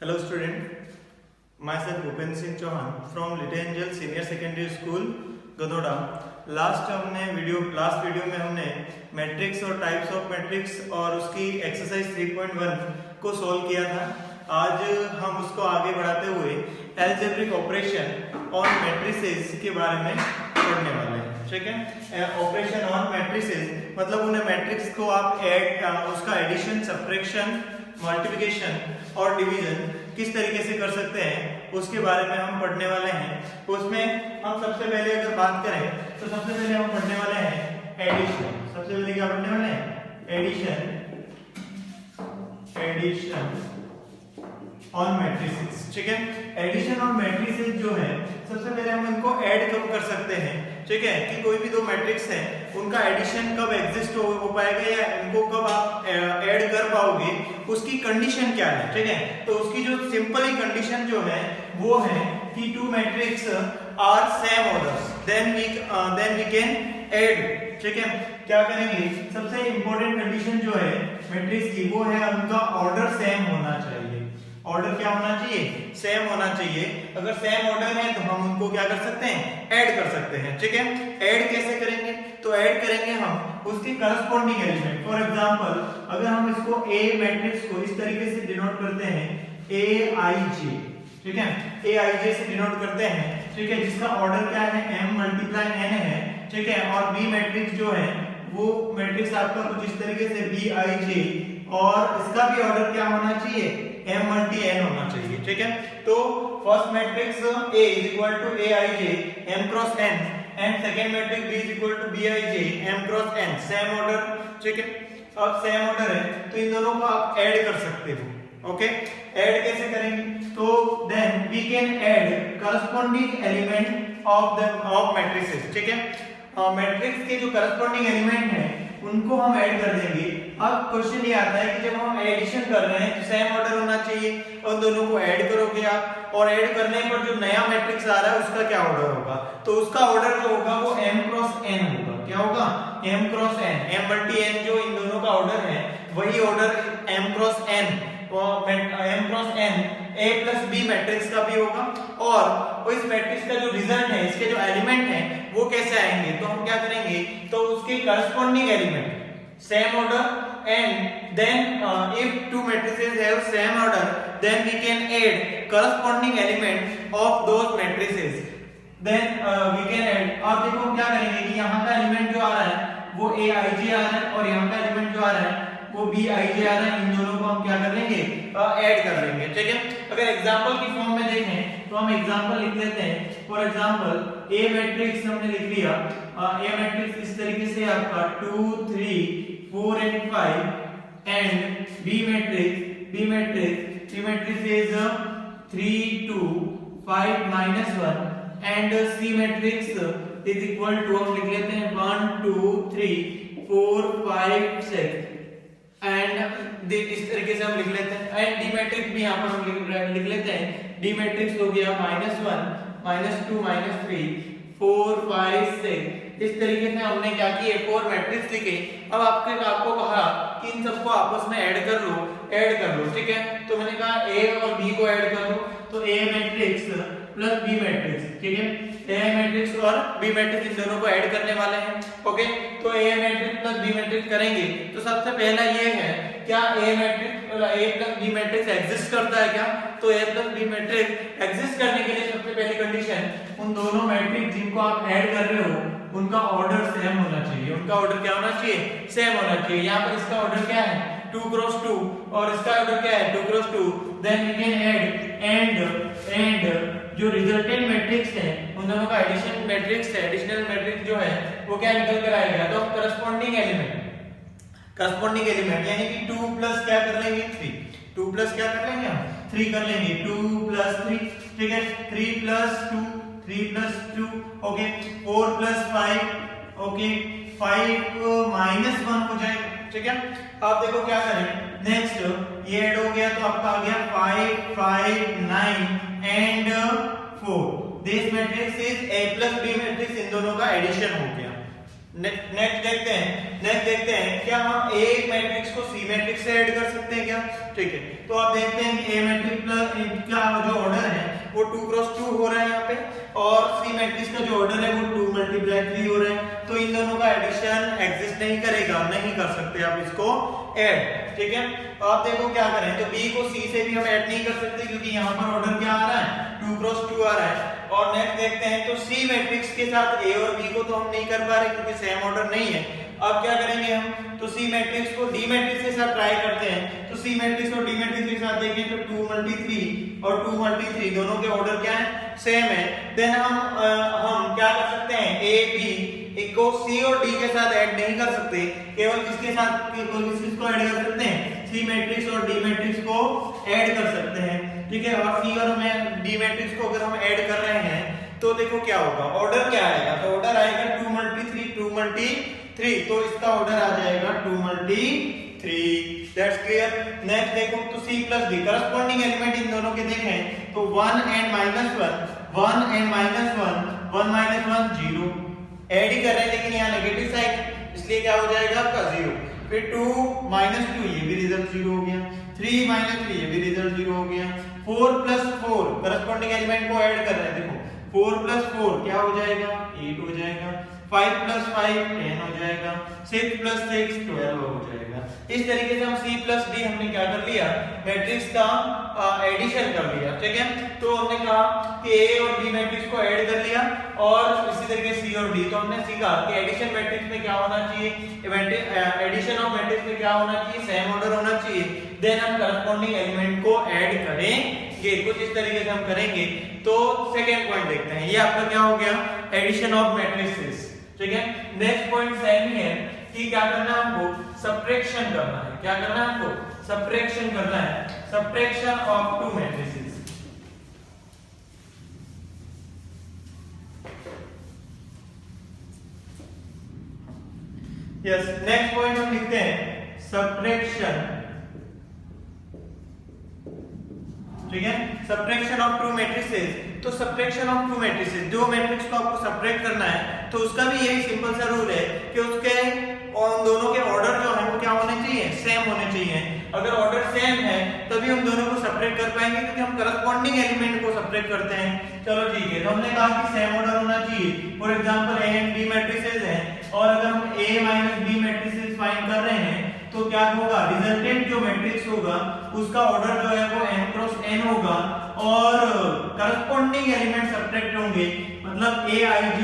Hello student, myself Bhupen Singh Chauhan from Little Angel Senior Secondary School Gadora. Last video में हमने matrix और types of matrix और उसकी exercise 3.1 को solve किया था। आज हम उसको आगे बढ़ाते हुए अलजेब्रिक ऑपरेशन ऑन मैट्रिसेस के बारे में पढ़ने वाले हैं। ठीक है, ऑपरेशन ऑन मैट्रिसेस मतलब उन्हें मैट्रिक्स को आप उसका एडिशन, सब्ट्रैक्शन, मल्टीप्लिकेशन और डिवीजन किस तरीके से कर सकते हैं उसके बारे में हम पढ़ने वाले हैं। तो उसमें हम सबसे पहले अगर बात करें तो सबसे पहले हम पढ़ने वाले हैं एडिशन। सबसे पहले क्या पढ़ने वाले हैं? Addition on matrices. ठीक है, एडिशन ऑन मैट्रिसेस जो है सबसे पहले हम इनको ऐड कब कर सकते हैं। ठीक है, कि कोई भी दो मैट्रिक्स हैं उनका एडिशन कब एग्जिस्ट हो पाएगा या इनको कब आप ऐड कर पाओगे, उसकी कंडीशन क्या है। ठीक है, तो उसकी जो सिंपल ही कंडीशन जो है वो है कि two matrix are same orders then we can add. ठीक है, क्या करेंगे? सबसे इंपॉर्टेंट कंडीशन जो है मैट्रिक्स की वो है उनका ऑर्डर सेम होना चाहिए। ऑर्डर क्या होना चाहिए? सेम होना चाहिए। अगर सेम ऑर्डर है तो हम उनको क्या कर सकते हैं? ऐड कर सकते हैं। ठीक है, ऐड कैसे करेंगे? तो ऐड करेंगे हम उसके करस्पॉन्डिंग एलिमेंट। फॉर एग्जांपल अगर हम इसको ए मैट्रिक्स को इस तरीके से डिनोट करते हैं ए आई जे। ठीक है, ए आई जे से डिनोट करते हैं। ठीक है, जिसका ऑर्डर क्या है? m मल्टीप्लाई n है। ठीक है, और बी मैट्रिक्स जो है वो मैट्रिक्स आपका कुछ इस तरीके से बी आई जे और इसका भी ऑर्डर क्या होना चाहिए? m मल्टी n होना चाहिए। ठीक है, तो first matrix A is equal to aij m cross n and second matrix B is equal to bij m cross n। Same order. ठीक है, अब सेम ऑर्डर है तो इन दोनों को आप ऐड कर सकते हो। ओके, ऐड कैसे करेंगे? तो then we can add corresponding element of matrices. ठीक है, मैट्रिक्स के जो करस्पॉन्डिंग एलिमेंट है उनको हम ऐड कर देंगे। अब क्वेश्चन ये आता है कि जब हम एडिशन कर रहे हैं तो सेम ऑर्डर होना चाहिए और दोनों को ऐड करोगे आप, और ऐड करने पर जो नया मैट्रिक्स आ रहा है उसका क्या ऑर्डर होगा? तो उसका ऑर्डर जो होगा वो m क्रॉस n होगा। क्या होगा? m cross n। m multi n जो इन दोनों का ऑर्डर है वही ऑर्डर m क्रॉस n और m cross n a plus b matrix का भी होगा। और इस मैट्रिक्स का जो रिजल्ट है, इसके जो एलिमेंट हैं वो कैसे आएंगे? तो हम क्या करेंगे? तो उसके corresponding element same order and then if two matrices have same order then we can add corresponding element of those matrices then we can add। अब देखो हम क्या करेंगे कि यहाँ का एलिमेंट जो आ रहा है वो a i j आ रहा है और यहाँ का एलिमेंट जो आ रहा है वो b i j आ रहा है। इन दोनों को हम क्या कर लेंगे? ऐड कर लेंगे। ठीक है, अगर एग्जांपल की फॉर्म में देखें तो हम एग्जांपल लिख लेते हैं। फॉर एग्जांपल ए मैट्रिक्स हमने लिख लिया। ए मैट्रिक्स इस तरीके से आपका 2 3 4 and 5 and B matrix is 3 2 5 minus 1 and C matrix is equal to हम लिख लेते हैं 1 2 3 4 5 6 एंड इस तरीके से हम लिख लेते हैं। एंड डी मैट्रिक्स भी यहाँ पर हम लिख लेते हैं। डी मैट्रिक्स हो गया -1 -2 -3 4 5 6। इस तरीके से हमने क्या किए? 4 मैट्रिक्स लिखे। अब आपको कहा कि इन सबको आपस में ऐड कर लो। ठीक है, तो मैंने कहा A और B को ऐड कर लो। तो A matrix plus B matrix. ठीक है, A मैट्रिक्स और B मैट्रिक्स इन दोनों को ऐड करने वाले हैं। ओके, तो A matrix plus B matrix करेंगे तो सबसे पहला ये है क्या A plus B matrix exist करता है क्या? तो A plus B matrix exist करने के लिए सबसे पहली कंडीशन उन दोनों मैट्रिक्स जिनको आप ऐड कर रहे हो उनका ऑर्डर सेम होना चाहिए। उनका ऑर्डर क्या होना चाहिए? सेम होना चाहिए। यहाँ पर इसका ऑर्डर क्या है? 2 क्रॉस 2 और इसका ऑर्डर क्या है? 2 cross 2। Then we can add and जो रिजल्टेंट मैट्रिक्स है उन दोनों का एडिशन मैट्रिक्स है, एडिशनल मैट्रिक्स जो है वो क्या निकल कर आएगा? तो करस्पॉन्डिंग एलिमेंट यानी कि 2 प्लस क्या कर लेंगे? 3। 2 प्लस क्या कर लेंगे? हम 3 कर लेंगे। 2 प्लस 3। ठीक है, 3 plus 2 3 plus 2। Okay, 4 plus 5। Okay, 5 minus 1 हो जाएगा। ठीक है, आप देखो क्या करें? नेक्स्ट ये ऐड हो गया तो आपका आ गया 5 5 9 and 4। This matrix is A plus B matrix. इन दोनों का एडिशन हो गया। नेक्स्ट देखते हैं क्या हम ए मैट्रिक्स को सी मैट्रिक्स से ऐड कर सकते हैं क्या? ठीक है, तो आप देखते हैं कि ए मैट्रिक्स प्लस का जो ऑर्डर है वो 2 क्रॉस 2 हो रहा है यहाँ पे, और सी मैट्रिक्स का जो ऑर्डर है वो 2 मल्टीप्लाई 3 हो रहा है, तो इन दोनों का एडिशन एग्जिस्ट नहीं करेगा, नहीं कर सकते आप इसको ऐड। ठीक है, तो आप देखो क्या करें, तो बी को सी से भी हम ऐड नहीं कर सकते क्योंकि यहाँ पर ऑर्डर क्या आ रहा है, 2 क्रॉस 2 आ रहा है। और नेक्स्ट देखते हैं, तो सी मैट्रिक्स के साथ ए और बी को तो हम नहीं कर पा रहे क्योंकि सेम ऑर्डर नहीं है। अब क्या करेंगे हम, तो सी मैट्रिक्स को डी मैट्रिक्स के साथ ट्राई करते हैं, तो सी मैट्रिक्स को डी मैट्रिक्स के साथ देखें तो 2 मल्टी 3 और 2 मल्टी 3 दोनों के ऑर्डर क्या है, सेम है। देन हम क्या कर सकते हैं, ए बी को सी और डी के साथ ऐड नहीं कर सकते, केवल किसके साथ किसको ऐड कर सकते हैं, सी मैट्रिक्स और डी मैट्रिक्स को ऐड कर सकते हैं। ठीक है, और सी और डी मैट्रिक्स को अगर हम ऐड कर रहे हैं तो देखो क्या होगा, ऑर्डर क्या आएगा, तो ऑर्डर आएगा 2 मल्टी 3 2 मल्टी 3, तो इसका ऑर्डर आ जाएगा 2 मल्टी 3। That's clear. नेक्स्ट देखो, तो C plus D corresponding element इन दोनों के देखें तो 1 एंड -1 1 एंड -1 1 -1 0 ऐड ही कर रहे हैं लेकिन यहाँ नेगेटिव साइड, इसलिए क्या हो जाएगा आपका 0। फिर 2 -2 ये भी रिजल्ट 0 हो गया, 3 -3 ये भी रिजल्ट 0 हो गया। 4 + 4 करस्पॉन्डिंग एलिमेंट को ऐड कर रहे हैं, देखो 4 + 4 क्या हो जाएगा, 8 हो जाएगा। 5 + 5 10 हो जाएगा। 6 + 6 12 हो जाएगा। इस तरीके से हम C + D हमने क्या कर लिया, मैट्रिक्स का एडिशन कर लिया। ठीक है, तो हमने कहा कि A और B मैट्रिक्स को ऐड कर लिया, और इसी तरीके C और D, तो हमने सीखा कि एडिशन मैट्रिक्स में क्या होना चाहिए, एडिशन ऑफ मैट्रिक्स में क्या होना चाहिए, सेम ऑर्डर होना चाहिए। देन हम करस्पॉन्डिंग एलिमेंट को ऐड करेंगे, कुछ इस तरीके से हम करेंगे। तो सेकंड पॉइंट देखते हैं, ये आपका क्या हो गया, एडिशन ऑफ मैट्रिसेस। ठीक है, नेक्स्ट पॉइंट सेम ही है कि क्या करना है हमको, सब्ट्रैक्शन करना है। क्या करना है हमको, सब्ट्रैक्शन करना है, subtraction of to matrices. Yes, next point हम लिखते हैं सब्ट्रैक्शन। ठीक है, सब्ट्रैक्शन ऑफ टू मैट्रिसेस। तो सब्ट्रैक्शन ऑफ टू मैट्रिसेस, जो मैट्रिक्स को आपको सब्ट्रैक्ट करना है, तो उसका भी यही सिंपल सा रूल है कि उसके और दोनों के ऑर्डर जो है वो क्या होने चाहिए, सेम होने चाहिए। अगर ऑर्डर सेम है तभी हम दोनों को सब्ट्रैक्ट कर पाएंगे, क्योंकि हम करस्पॉन्डिंग एलिमेंट को सब्ट्रैक्ट करते हैं। चलो ठीक है, तो हमने कहा कि सेम ऑर्डर होना चाहिए। For example A and B matrices हैं, और अगर हम A - B मैट्रिसेस फाइंड कर रहे हैं तो क्या होगा, रिजल्टेंट जो मैट्रिक्स होगा उसका ऑर्डर जो है वो m × n होगा, और करस्पॉन्डिंग एलिमेंट सब्ट्रैक्ट होंगे, मतलब Aij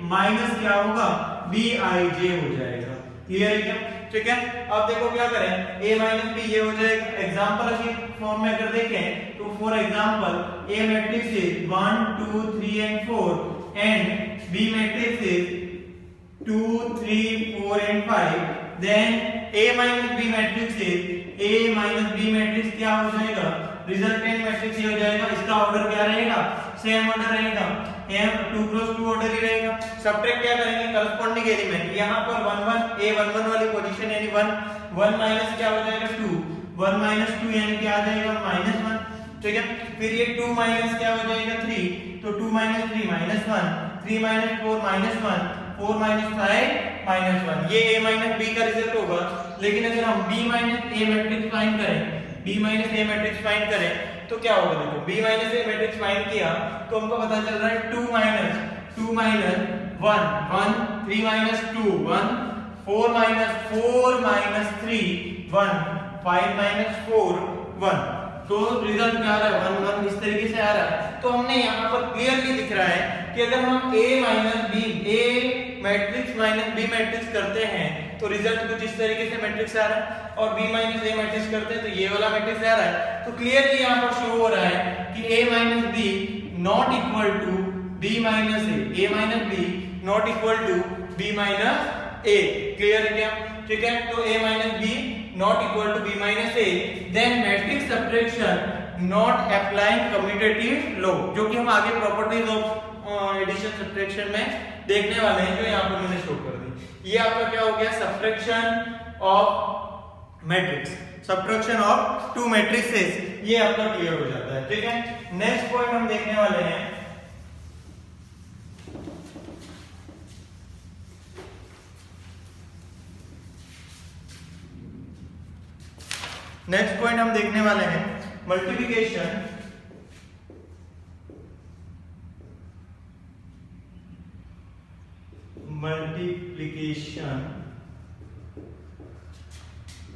माइनस क्या होगा, Bij हो जाएगा। क्लियर है क्या? ठीक है, अब देखो क्या करें, A - B ये हो जाएगा। एग्जांपल की फॉर्म में अगर देखें तो for example A matrix is 1 2 3 and 4 and B matrix is 2 3 4 and 5, then A - B matrix is A - B matrix क्या हो जाएगा, रिजल्टेंट मैट्रिक्स ये हो जाएगा। इसका ऑर्डर क्या रहेगा, सेम ऑर्डर रहेगा, m 2 × 2 ऑर्डर ही रहेगा। सब्ट्रैक्ट क्या करेंगे, करस्पॉन्डिंग एलिमेंट, यहां पर 1 1 A 1 1 वाली पोजीशन यानी 1 1 माइनस क्या हो जाएगा 2 1 - 2 यानी क्या आ जाएगा -1। ठीक है, फिर ये 2 माइनस क्या हो जाएगा 3, तो 2 - 3 -1, 3 - 4 -1, 4 - 5 -1, ये A - B का रिजल्ट होगा। लेकिन अगर हम B - A मैट्रिक्स फाइंड करें, B - A मैट्रिक्स फाइंड करें तो क्या होगा, देखो B - A मैट्रिक्स फाइंड किया तो हमको पता चल रहा है 2 - 1 1 3 - 2 1 4 - 3 1 5 - 4 1, तो रिजल्ट क्या आ रहा है 1 1, इस तरीके से आ रहा है। तो हमने यहाँ पर क्लियरली दिख रहा है कि अगर हम A मैट्रिक्स - B मैट्रिक्स करते हैं तो रिजल्ट कुछ इस तरीके से मैट्रिक्स आ रहा है, और B - A मैट्रिक्स करते हैं तो ये वाला मैट्रिक्स आ रहा है। तो क्लियरली यहाँ पर शो हो रहा है कि A - B not equal to B - A, A - B not equal to B - A। Clear है क्या? ठीक है, तो A - B not equal to B - A, then matrix subtraction not applying commutative law, जो कि हम आगे प्रॉपर्टीज ऑफ एडिशन सब्ट्रैक्शन में देखने वाले हैं, जो यहाँ पर मैंने शो कर दी। ये आपका क्या हो गया, subtraction of matrix, subtraction of to matrices, ये आपका क्लियर हो जाता है। ठीक है, नेक्स्ट पॉइंट हम देखने वाले हैं नेक्स्ट पॉइंट हम देखने वाले हैं multiplication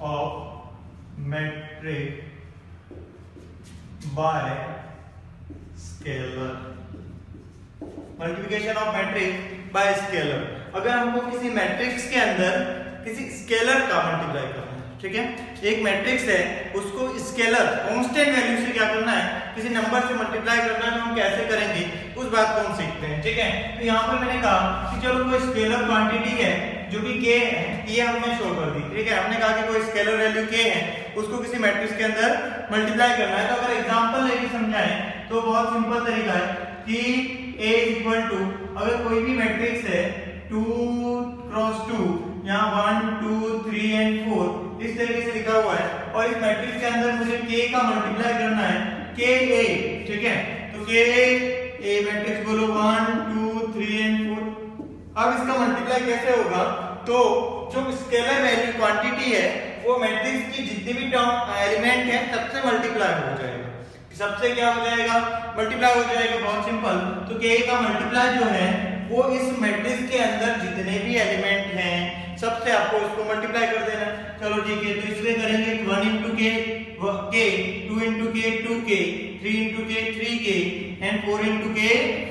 of matrix bye scalar. Multiplication of matrix bye scalar, अगर हमको किसी मैट्रिक्स के अंदर किसी स्केलर का मल्टीप्लाई करना है, ठीक है, एक मैट्रिक्स है उसको स्केलर कांस्टेंट वैल्यू से क्या करना है, किसी नंबर से मल्टीप्लाई करना है, तो हम कैसे करेंगे उस बात को हम सीखते हैं, ठीक है। तो यहाँ पर मैंने कहा कि चलो कोई स्केलर क्वांटिटी है जो कि k है, ये हमने शो कर दी, ठीक है। हमने कहा कि कोई स्केलर वैल्यू k है उसको किसी मैट्रिक्स के अंदर मल्टीप्लाई करना है। तो अगर एग्जांपल लेके समझाएं तो बहुत सिंपल तरीका है कि a इक्वल टू, अगर कोई भी मैट्रिक्स है 2 क्रॉस 2, यहाँ 1 2 3 एंड 4 इस तरीके से लिखा हुआ है, और इस मैट्रिक्स के अंदर मुझे k का मल्टीप्लाई करना है ka, ठीक है। तो ka a मैट्रिक्स बोलो 1 2 3 एंड 4। अब इसका मल्टीप्लाई कैसे होगा, तो जो स्केलर वैल्यू क्वांटिटी है वो मैट्रिक्स की जितनी भी टर्म एलिमेंट है सबसे मल्टीप्लाई हो जाएगा, सबसे क्या हो जाएगा, मल्टीप्लाई हो जाएगा, बहुत सिंपल। तो k का मल्टीप्लाई जो है वो इस मैट्रिक्स के अंदर जितने भी एलिमेंट हैं सबसे आपको उसको मल्टीप्लाई कर देना। चलो ठीक है, तो इसमें करेंगे 1 into k k, 2 into k 2k, 3 into k 3k and 4 into k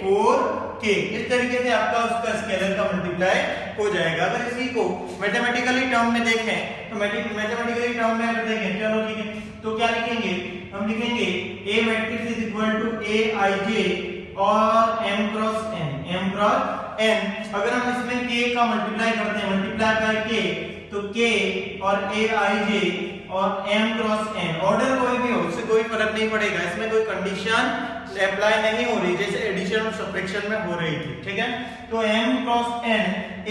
4k। इस तरीके से आपका उसका स्केलर का मल्टीप्लाई हो जाएगा। अगर इसी को मैथमेटिकली टर्म में देखें तो मैथमेटिकली टर्म में अगर देखें, चलो ठीक है, तो क्या लिखेंगे, हम लिखेंगे A matrix is equal to Aij और m क्रॉस n। अगर हम इसमें k का मल्टीप्लाई करते हैं, मल्टीप्लाई बाय k, तो k और Aij और m क्रॉस n, ऑर्डर कोई भी हो उससे कोई फर्क नहीं पड़ेगा, इसमें कोई कंडीशन अप्लाई नहीं हो रही जैसे एडिशन और सब्ट्रैक्शन में हो रही थी, ठीक है। तो m क्रॉस n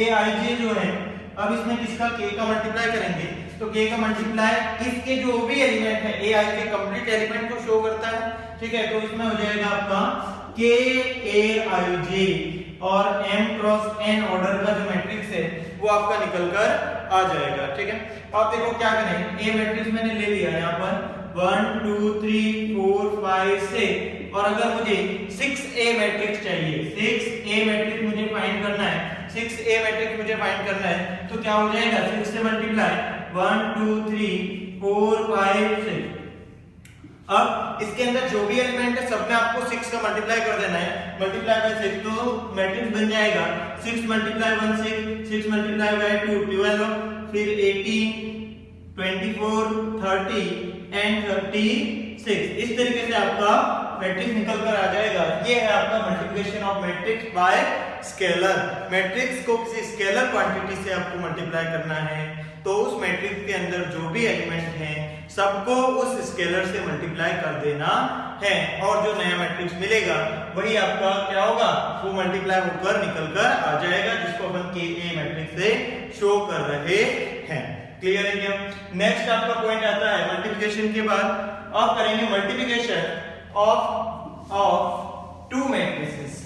Aij जो है, अब इसमें किसका k का मल्टीप्लाई करेंगे, तो k का मल्टीप्लाई इसके जो भी एलिमेंट है Ai के कंप्लीट एलिमेंट को शो करता है, ठीक है। तो इसमें हो जाएगा आपका k Aij और m क्रॉस n ऑर्डर का जो मैट्रिक्स है वो आपका निकल कर आ जाएगा, ठीक है। अब देखो क्या करें, A मैट्रिक्स मैंने ले लिया यहाँ पर 1 2 3 4 5 6, और अगर मुझे 6A मैट्रिक्स चाहिए, 6A मैट्रिक्स मुझे फाइंड करना है, 6A मैट्रिक्स मुझे फाइंड करना है, तो क्या हो जाएगा, 6 से मल्टीप्लाई 1 2 3 4 5 6। अब इसके अंदर जो भी एलिमेंट है सब में आपको 6 का मल्टीप्लाई कर देना है, मल्टीप्लाई बाय 6, तो मैट्रिक्स बन जाएगा 6 मल्टीप्लाई 1 6, 6 मल्टीप्लाई बाय 2 12, फिर 18 24 30 एंड 36। इस तरीके से आपका मैट्रिक्स निकल कर आ जाएगा। ये है आपका multiplication of matrix bye scalar. Matrix को किसी स्केलर क्वांटिटी से आपको मल्टीप्लाई करना है, तो उस मैट्रिक्स के अंदर जो भी एलिमेंट हैं सबको उस स्केलर से मल्टीप्लाई कर देना है, और जो नया मैट्रिक्स मिलेगा वही आपका क्या होगा, वो मल्टीप्लाई होकर निकल कर आ जाएगा, जिसको अपन Ka मैट्रिक्स से शो कर रहे हैं। क्लियर है क्या? नेक्स्ट आपका पॉइंट आता है मल्टीप्लिकेशन के बाद अब करेंगे multiplication of to matrices.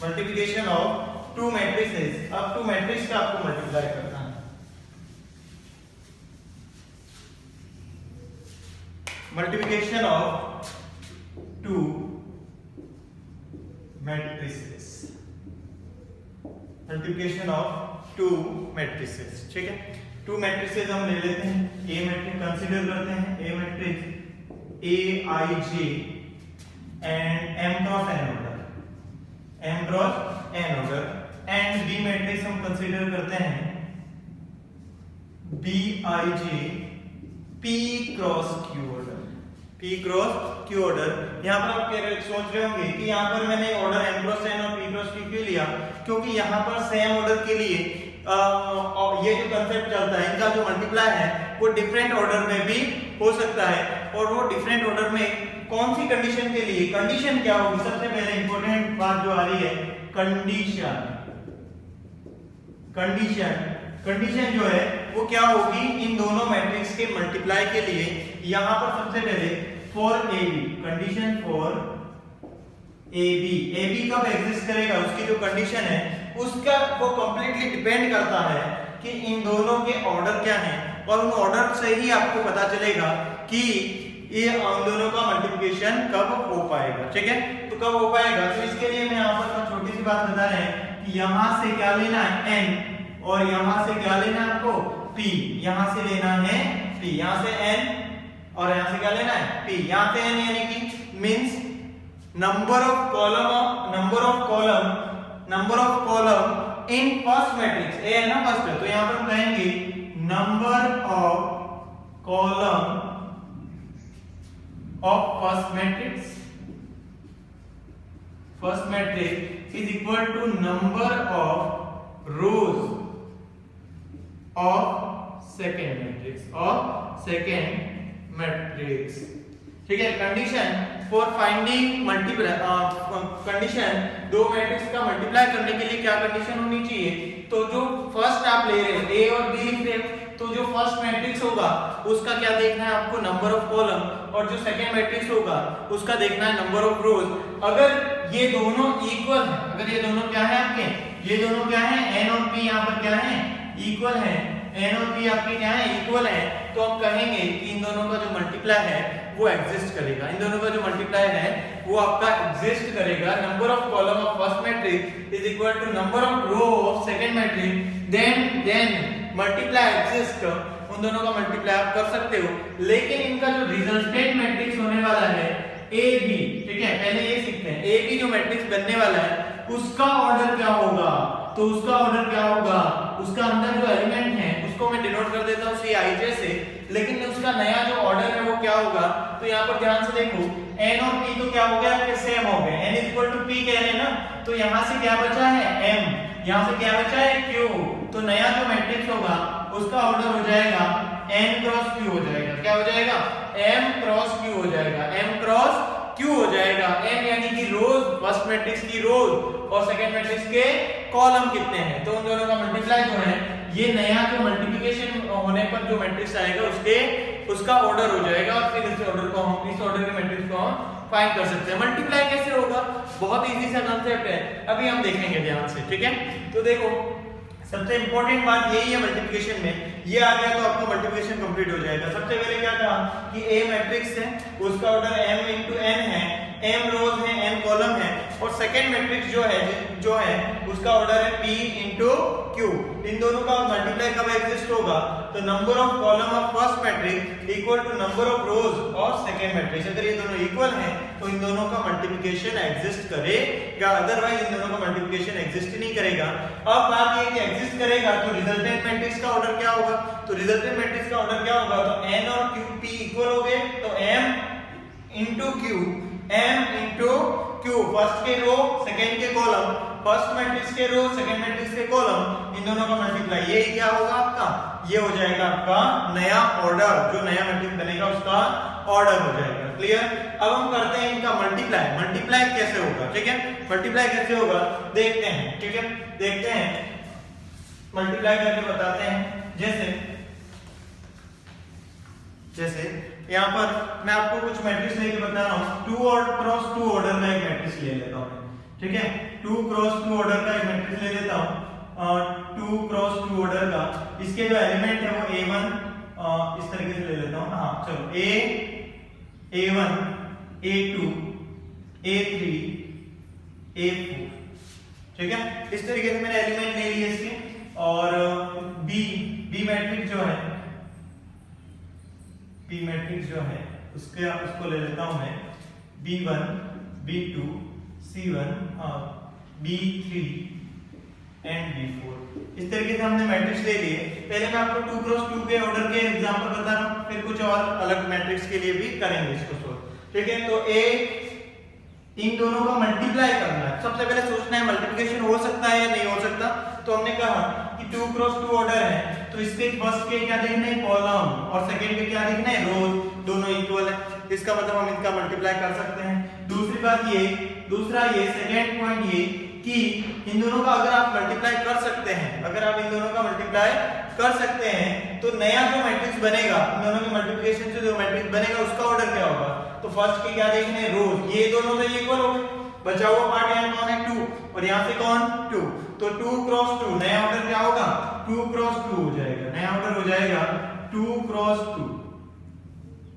Multiplication of to matrices, अब टू मैट्रिक्स का आपको मल्टीप्लाई करना है। Multiplication of to matrices, multiplication of to matrices, ठीक है। टू मैट्रिसेस हम ले लेते हैं, ए मैट्रिक्स कंसीडर करते हैं, A matrix Aij and m cross n order, m cross n order, and B matrix हम कंसीडर करते हैं Bij p cross q order, p cross q order. यहाँ पर आप सोच रहे होंगे कि यहाँ पर मैंने ऑर्डर m क्रॉस n और p क्रॉस q क्यों लिया, क्योंकि यहाँ पर सेम ऑर्डर के लिए ये जो कंसेप्ट चलता है, इनका जो मल्टीप्लाई है वो डिफरेंट ऑर्डर में भी हो सकता है, और वो डिफरेंट ऑर्डर में कौन सी कंडीशन के लिए, कंडीशन क्या होगी, सबसे पहले इंपॉर्टेंट बात जो आ रही है कंडीशन। कंडीशन जो है वो क्या होगी, इन दोनों मैट्रिक्स के मल्टीप्लाई के लिए यहाँ पर सबसे पहले for AB, condition for AB कब एग्जिस्ट करेगा, उसकी जो कंडीशन है उसका वो कंप्लीटली डिपेंड करता है कि इन दोनों के ऑर्डर क्या हैं, और उन ऑर्डर से ही आपको पता चलेगा कि ये उन दोनों का मल्टीप्लिकेशन कब हो पाएगा। ठीक है, तो कब हो पाएगा, तो इसके लिए मैं यहाँ पर छोटी सी बात बता रहे हैं कि यहाँ से क्या लेना है n और यहाँ से क्या लेना है आपको p, यहाँ से लेना है p, यहाँ से n और यहाँ से क्या लेना है p, यहाँ से n यानी कि means number of column in first matrix, A है ना फर्स्ट है, तो यहाँ पर हम कहेंगे number of column of first matrix is equal to number of rows of second matrix. ठीक है, condition for finding multiply, condition दो मैट्रिक्स का मल्टीप्लाई करने के लिए क्या कंडीशन होनी चाहिए, तो जो फर्स्ट आप ले रहे हो ए और बी लिख रहे हो, तो जो फर्स्ट मैट्रिक्स होगा उसका क्या देखना है आपको, नंबर ऑफ कॉलम, और जो सेकंड मैट्रिक्स होगा उसका देखना है नंबर ऑफ रोज। अगर ये दोनों इक्वल है, अगर ये दोनों क्या है आपके, ये दोनों क्या है n और p यहाँ पर क्या है इक्वल है, n और p आपके क्या है इक्वल है, तो हम कहेंगे कि इन दोनों का जो मल्टीप्लाई है वो एग्जिस्ट करेगा, इन दोनों का जो मल्टीप्लाई है वो आपका एग्जिस्ट करेगा। Number of column of first matrix is equal to number of row of second matrix, then multiply exist, उन दोनों का मल्टीप्लाई आप कर सकते हो, लेकिन इनका जो रिजल्टेंट मैट्रिक्स होने वाला है ए बी, ठीक है, पहले ये सीखते हैं, ए बी जो मैट्रिक्स बनने वाला है उसका ऑर्डर क्या होगा, तो उसका ऑर्डर क्या होगा, उसका अंदर जो एलिमेंट है उसको मैं डिनोट कर देता हूं Cij से, लेकिन उसका नया जो ऑर्डर है वो क्या होगा, तो यहाँ पर ध्यान से देखो n और p तो क्या हो गया आपके सेम हो गए, n इक्वल टू p कह रहे हैं ना, तो यहाँ से क्या बचा है m, यहाँ से क्या बचा है q, तो नया जो मैट्रिक्स होगा उसका ऑर्डर हो जाएगा n क्रॉस q हो जाएगा, क्या हो जाएगा m क्रॉस q हो जाएगा, m क्रॉस q हो जाएगा, m यानी कि रोज, फर्स्ट मैट्रिक्स की रोज और सेकंड मैट्रिक्स के कॉलम कितने हैं, तो उन दोनों का मल्टीप्लाई जो है ये नया जो मल्टीप्लिकेशन होने पर जो मैट्रिक्स आएगा उसका ऑर्डर हो जाएगा, और फिर इस ऑर्डर के मैट्रिक्स को हम फाइंड कर सकते हैं। मल्टीप्लाई कैसे होगा, बहुत इजी सा कांसेप्ट है, अभी हम देखेंगे ध्यान से। ठीक है, तो देखो सबसे इंपॉर्टेंट बात यही है मल्टीप्लिकेशन में, ये आ गया तो आपका मल्टीप्लिकेशन कंप्लीट हो जाएगा। सबसे पहले क्या कहा कि ए मैट्रिक्स है उसका ऑर्डर m into n है, m रोज है n कॉलम है, और सेकंड मैट्रिक्स जो है उसका ऑर्डर है p into q, इन दोनों का मल्टीप्लाई कब एग्जिस्ट होगा, तो number of column of first matrix equal to number of rows और सेकंड मैट्रिक्स, अगर ये दोनों इक्वल हैं तो इन दोनों का मल्टीप्लिकेशन एग्जिस्ट करेगा, अदरवाइज इन दोनों का मल्टीप्लिकेशन एग्जिस्ट नहीं करेगा। अब बात ये कि एग्जिस्ट करेगा तो रिजल्टेंट मैट्रिक्स का ऑर्डर क्या होगा, तो रिजल्टेंट मैट्रिक्स का ऑर्डर क्या होगा, तो n और p इक्वल हो गए, तो m into q, फर्स्ट के रो सेकंड के कॉलम, फर्स्ट मैट्रिक्स के रो सेकंड मैट्रिक्स के कॉलम, इन दोनों का मल्टीप्लाई, ये क्या होगा आपका, ये हो जाएगा आपका नया ऑर्डर, जो नया मैट्रिक्स बनेगा उसका ऑर्डर हो जाएगा। क्लियर, अब हम करते हैं इनका मल्टीप्लाई कैसे होगा। ठीक है, मल्टीप्लाई कैसे होगा देखते हैं। ठीक है, देखते हैं मल्टीप्लाई करके बताते हैं। जैसे यहाँ पर मैं आपको कुछ मैट्रिक्स लेके बता रहा हूँ, 2 और क्रॉस 2 ऑर्डर का एक मैट्रिक्स ले लेता हूँ। ठीक है, 2 क्रॉस 2 ऑर्डर का एक मैट्रिक्स ले लेता हूँ, 2 क्रॉस 2 ऑर्डर का, इसके जो एलिमेंट है वो a1 इस तरीके से ले लेता हूँ, हाँ चलो a1 a2 a3 a4, ठीक है, इस तरीके से मैंने एलिमेंट ले लिए इसके, और बी मैट्रिक्स जो है उसको ले लेता हूं मैं b1 b2 c1 b3 and b4, इस तरीके से हमने मैट्रिक्स ले लिए। पहले मैं आपको 2 क्रॉस 2 के ऑर्डर के एग्जांपल बता रहा हूं, फिर कुछ और अलग मैट्रिक्स के लिए भी करेंगे इसको सोल्व। ठीक है, तो इन दोनों का मल्टीप्लाई करना है, सबसे पहले सोचना है मल्टीप्लिकेशन हो सकता है या नहीं हो सकता, तो हमने कहा कि 2 क्रॉस 2 ऑर्डर है, तो इसके फर्स्ट के क्या देखना है कॉलम, और सेकंड के क्या देखना है रोज, दोनों इक्वल है, इसका मतलब हम इनका मल्टीप्लाई कर सकते हैं। दूसरी बात दूसरा ये सेकंड पॉइंट ये कि इन दोनों का अगर आप मल्टीप्लाई कर सकते हैं, अगर आप इन दोनों का मल्टीप्लाई कर सकते हैं तो नया जो मैट्रिक्स बनेगा, इन दोनों के मल्टीप्लिकेशन से जो मैट्रिक्स बनेगा उसका ऑर्डर क्या होगा, तो फर्स्ट के क्या देखने रोज, ये दोनों तो इक्वल हो गए, बचा हुआ पार्ट यहाँ कौन है 2, और यहाँ से कौन 2, तो 2 क्रॉस 2 नया ऑर्डर क्या होगा 2 क्रॉस 2 हो जाएगा, नया ऑर्डर हो जाएगा 2 क्रॉस 2,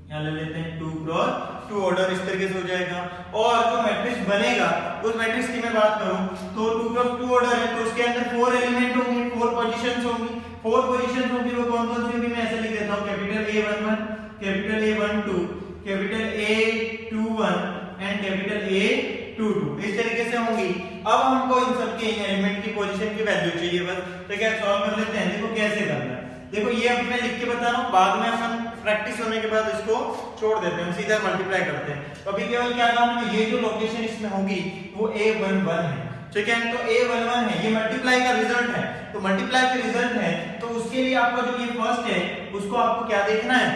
यहाँ ले लेते हैं 2 क्रॉस 2 ऑर्डर इस तरीके से हो जाएगा। और जो मैट्रिक्स बनेगा उस मैट्रिक्स की मैं बात करूं तो 2 क्रॉस 2 ऑर्डर है तो उसके अंदर 4 एलिमेंट होंगे, 4 पोजीशंस होंगी। 4 पोजीशंस होंगी वो कौन कौन सी होंगी मैं ऐसे लिख देता हूं, capital A11, capital A12, capital A21 and capital A22 इस तरीके से होंगी। अब हमको इन सब के एलिमेंट की पोजीशन की वैल्यू चाहिए बस, तो क्या सॉल्व कर लेते हैं। देखो कैसे करना है, देखो ये अब मैं लिख के बता रहा हूं, बाद में अपन प्रैक्टिस होने के बाद इसको छोड़ देते हैं, सीधा मल्टीप्लाई करते हैं। तो अभी केवल क्या काम है, ये जो लोकेशन इसमें होगी वो A11 है, ठीक है। तो A11 है, ये मल्टीप्लाई का रिजल्ट है, तो मल्टीप्लाई का रिजल्ट है तो उसके लिए आपका जो ये फर्स्ट है उसको आपको क्या देखना है,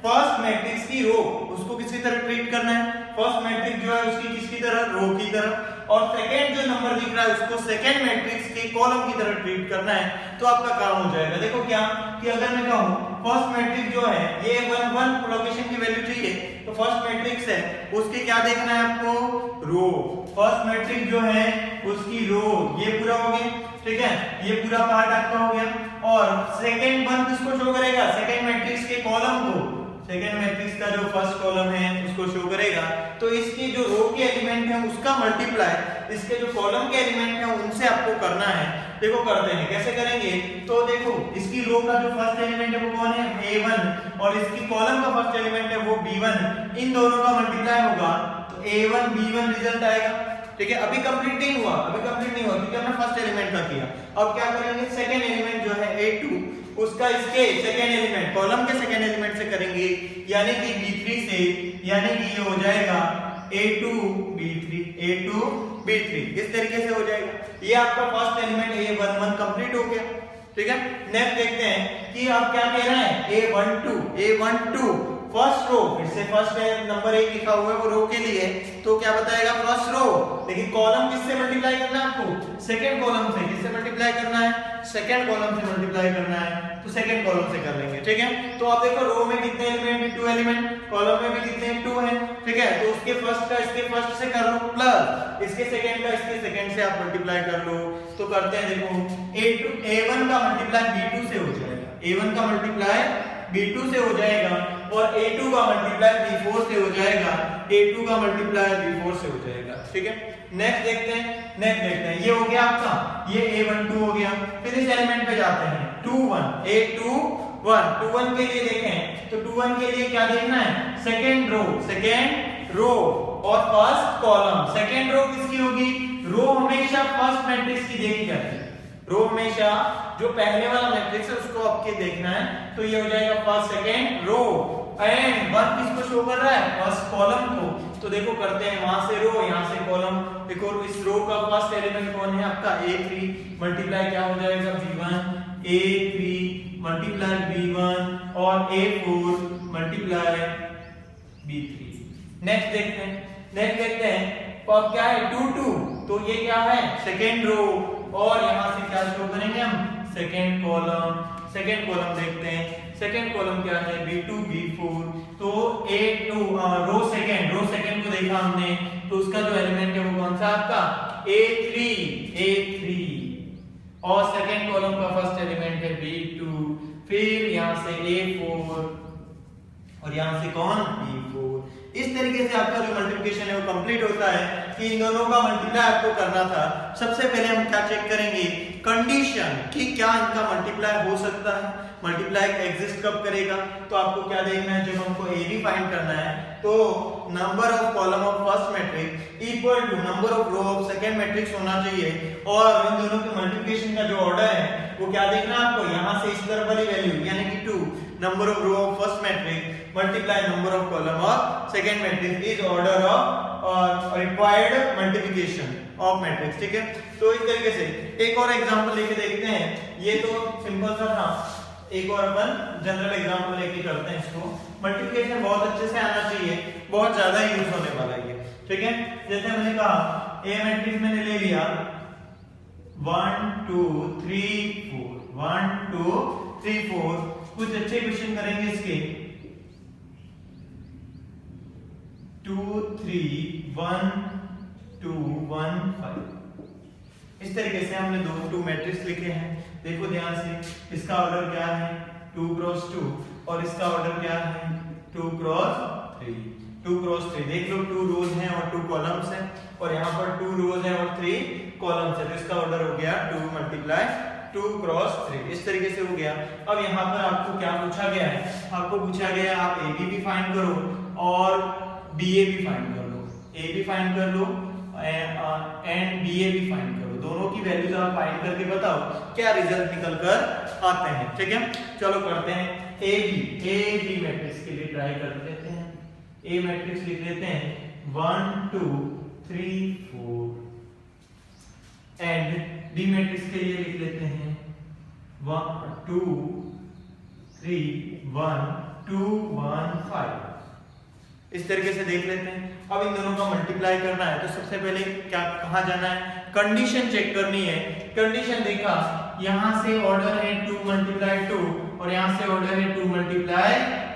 फर्स्ट मैट्रिक्स की रो उसको किसकी तरह ट्रीट करना है, फर्स्ट मैट्रिक्स जो है उसकी किसकी तरह, रो की तरह। और सेकंड जो नंबर दिख रहा है उसको सेकंड मैट्रिक्स के कॉलम की तरह ट्रीट करना है, तो आपका काम हो जाएगा। देखो क्या कि अगर मैं कहूं फर्स्ट मैट्रिक्स जो है ये 1 लोकेशन की वैल्यू चाहिए, तो फर्स्ट मैट्रिक्स है उसके क्या देखना है आपको, रो। फर्स्ट मैट्रिक्स जो है उसकी रो, ये पूरा हो गया, ठीक है, ये पूरा पार्ट आपका हो गया। और सेकंड वन किसको शो करेगा, सेकंड मैट्रिक्स के कॉलम को, सेकंड मैट्रिक्स का जो फर्स्ट कॉलम है उसको शो करेगा। तो इसकी जो रो के एलिमेंट है उसका मल्टीप्लाई इसके जो कॉलम के एलिमेंट है उनसे आपको करना है। देखो करते हैं, कैसे करेंगे, तो देखो इसकी रो का जो फर्स्ट एलिमेंट है वो कौन है, A1, और इसकी कॉलम का फर्स्ट एलिमेंट है वो B1, इन दोनों का मल्टीप्लाई होगा तो A1 B1 रिजल्ट आएगा, ठीक है। अभी कंप्लीट नहीं हुआ क्योंकि हमने फर्स्ट एलिमेंट का किया। अब क्या करेंगे, सेकंड एलिमेंट जो है A2 उसका इसके सेकंड एलिमेंट कॉलम के सेकंड एलिमेंट से करेंगे, यानी कि B3 से, यानी कि ये हो जाएगा A2 B3 इस तरीके से हो जाएगा। ये आपका फर्स्ट एलिमेंट A11 कंप्लीट हो गया, ठीक है। नेक्स्ट देखते हैं कि आप क्या कह रहे हैं, A12 फर्स्ट रो, फिर से फर्स्ट नंबर 1 लिखा हुआ है वो रो के लिए, तो क्या बताएगा फर्स्ट रो, लेकिन कॉलम किससे मल्टीप्लाई करना है आपको, सेकंड कॉलम से। किससे मल्टीप्लाई करना है, सेकंड कॉलम से मल्टीप्लाई करना है, तो सेकंड कॉलम से कर लेंगे, ठीक है। तो आप देखो रो में कितने एलिमेंट हैं, 2 एलिमेंट, कॉलम में भी कितने हैं, 2 हैं, ठीक है। तो उसके फर्स्ट का इसके फर्स्ट से कर लो, प्लस इसके सेकंड का इसके सेकंड से आप मल्टीप्लाई कर लो। तो करते हैं, देखो A1 का मल्टीप्लाई B2 से हो जाएगा, A1 का मल्टीप्लाई B2 से हो जाएगा, और A2 का मल्टीप्लाई B4 से हो जाएगा, A2 का मल्टीप्लाई B4 से हो जाएगा, ठीक है। नेक्स्ट देखते हैं, ये हो गया आपका, ये A12 हो गया। फिर इस एलिमेंट पे जाते हैं, 21 A21 के लिए देखें तो 21 के लिए क्या देखना है, सेकंड रो और फर्स्ट कॉलम। सेकंड रो किसकी होगी, रो हमेशा फर्स्ट मैट्रिक्स की देखी जाती है, रो हमेशा जो पहले वाला मैट्रिक्स है उसको आपके देखना है, तो ये हो जाएगा first second row, and one किसको शो कर रहा है, फर्स्ट कॉलम को। तो देखो करते हैं, वहां से रो यहां से कॉलम। देखो इस रो का फर्स्ट एलिमेंट कौन है आपका, A3 मल्टीप्लाई क्या हो जाएगा B1, A3 मल्टीप्लाई B1 और A4 मल्टीप्लाई B3। नेक्स्ट देखते हैं तो अब क्या है 2 तो ये क्या है, सेकंड रो, और यहां से क्या शो करेंगे हम, सेकंड कॉलम देखते हैं। सेकंड कॉलम क्या है, B2 B4, तो A2 रो सेकंड को देखा हमने, तो उसका जो एलिमेंट है वो कौन सा आपका, A3 और सेकंड कॉलम का फर्स्ट एलिमेंट है B2, फिर यहां से A4 और यहां से कौन, B4। इस तरीके से आपका जो मल्टीप्लिकेशन है वो कंप्लीट होता है कि इन दोनों का मल्टीप्लाई आपको करना था। सबसे पहले हम क्या चेक करेंगे, कंडीशन कि क्या इनका मल्टीप्लाई हो सकता है, मल्टीप्लाई एग्जिस्ट कब करेगा। तो आपको क्या देखना है, जब हमको AB फाइंड करना है तो number of column of first matrix equal to number of row of second matrix होना चाहिए, और इन दोनों के मल्टीप्लिकेशन का जो ऑर्डर है वो क्या देखना है आपको, यहां से इस तरफ वाली वैल्यू यानी कि 2 number of row of first matrix multiply number of column of second matrix is order of required multiplication of matrix, ठीक है। तो इस तरीके से एक और एग्जांपल लेके देखते हैं, ये तो सिंपल सा था, एक और अपन जनरल एग्जांपल लेके करते हैं इसको। मल्टीप्लिकेशन बहुत अच्छे से आना चाहिए, बहुत ज्यादा यूज होने वाला है ये, ठीक है। जैसे मैंने कहा ए मैट्रिक्स मैंने ले लिया 1 2 3 4 1 2 3 4, कुछ अच्छे क्वेश्चन करेंगे इसके 2 3 1 2 1 5। इस तरीके से हमने दो मैट्रिक्स लिखे हैं। देखो ध्यान से, इसका ऑर्डर क्या है 2 क्रॉस 2, और इसका ऑर्डर क्या है 2 क्रॉस 3। 2 क्रॉस 3 देख लो, 2 रोज हैं और 2 कॉलम्स हैं, और यहाँ पर 2 रोज हैं और 3 कॉलम्स हैं, तो इसका ऑर्डर हो गया 2 × 2 क्रॉस 3। इस तरीके से हो गया। अब यहाँ पर आपको क्या पूछा गया है, आपको पूछा गया है आप AB भी फाइंड करो और BA भी फाइंड कर लो, A भी फाइंड कर लो एंड BA भी फाइंड करो। दोनों की वैल्यूज आप फाइंड करके बताओ क्या रिजल्ट निकल कर आते हैं। ठीक है, चलो करते हैं। AB मैट्रिक्स के लिए ट्राई कर लेते हैं। A मैट्रिक्स लिख लेते हैं 1 2 3 4 एंड B मैट्रिक्स के लिए लिख लेते हैं 1 2 3 1 2 1 5। इस तरीके से देख लेते हैं। अब इन दोनों का मल्टीप्लाई करना है, तो सबसे पहले क्या कहां जाना है, कंडीशन चेक करनी है। कंडीशन देखा, यहां से ऑर्डर है 2 × 2 और यहां से ऑर्डर है 2 ×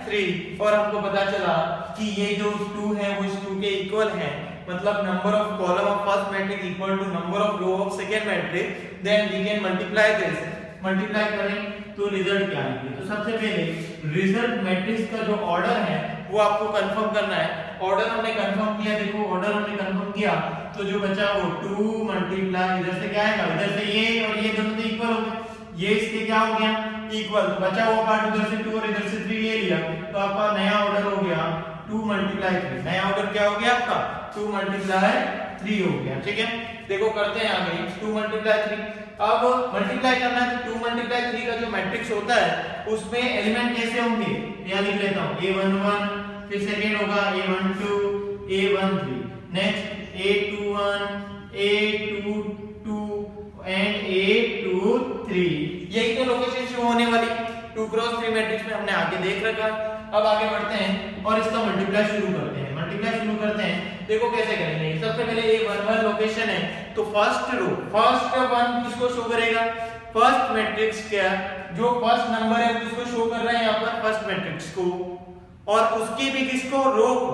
3, और हमको पता चला कि ये जो 2 है वो इस 2 के इक्वल है, मतलब number of column of first matrix equal to number of row of second matrix, then we can multiply this. Multiply करें तो रिजल्ट क्या आएंगे। तो सबसे पहले रिजल्ट मैट्रिक्स का जो ऑर्डर है वो आपको कंफर्म करना है। ऑर्डर हमने कंफर्म किया, देखो ऑर्डर हमने कंफर्म किया, तो जो बचा वो 2 × इधर से क्या आएगा, इधर से ये और ये दोनों तो इक्वल हो गए, ये इसके क्या हो गया इक्वल, तो बचा हुआ पार्ट उधर से 2 और इधर से 3 ले लिया, तो आपका नया ऑर्डर हो गया 2 × 3। नया ऑर्डर क्या हो गया आपका 2 × 3 हो गया। ठीक है, देखो करते हैं आगे 2 × 3। अब मल्टीप्लाई करना है तो 2 × 3 का जो मैट्रिक्स होता है उसमें एलिमेंट कैसे होंगे, यहां लिख लेता हूं A11, फिर सेकंड होगा A12 A13, next A21 A22 and A23। यही तो लोकेशन शो होने वाली 2 × 3 मैट्रिक्स में हमने आगे देख रखा। अब आगे बढ़ते हैं और इसका मल्टीप्लाई शुरू करते हैं। मल्टीप्लाई शुरू करते हैं, देखो कैसे करेंगे। सबसे पहले A11 लोकेशन है, तो फर्स्ट रो फर्स्ट वन किसको शो करेगा, फर्स्ट मैट्रिक्स क्या जो फर्स्ट नंबर है उसको शो कर रहा है यहाँ पर फर्स्ट मैट्रिक्स को, और उसकी भी किसको रो को,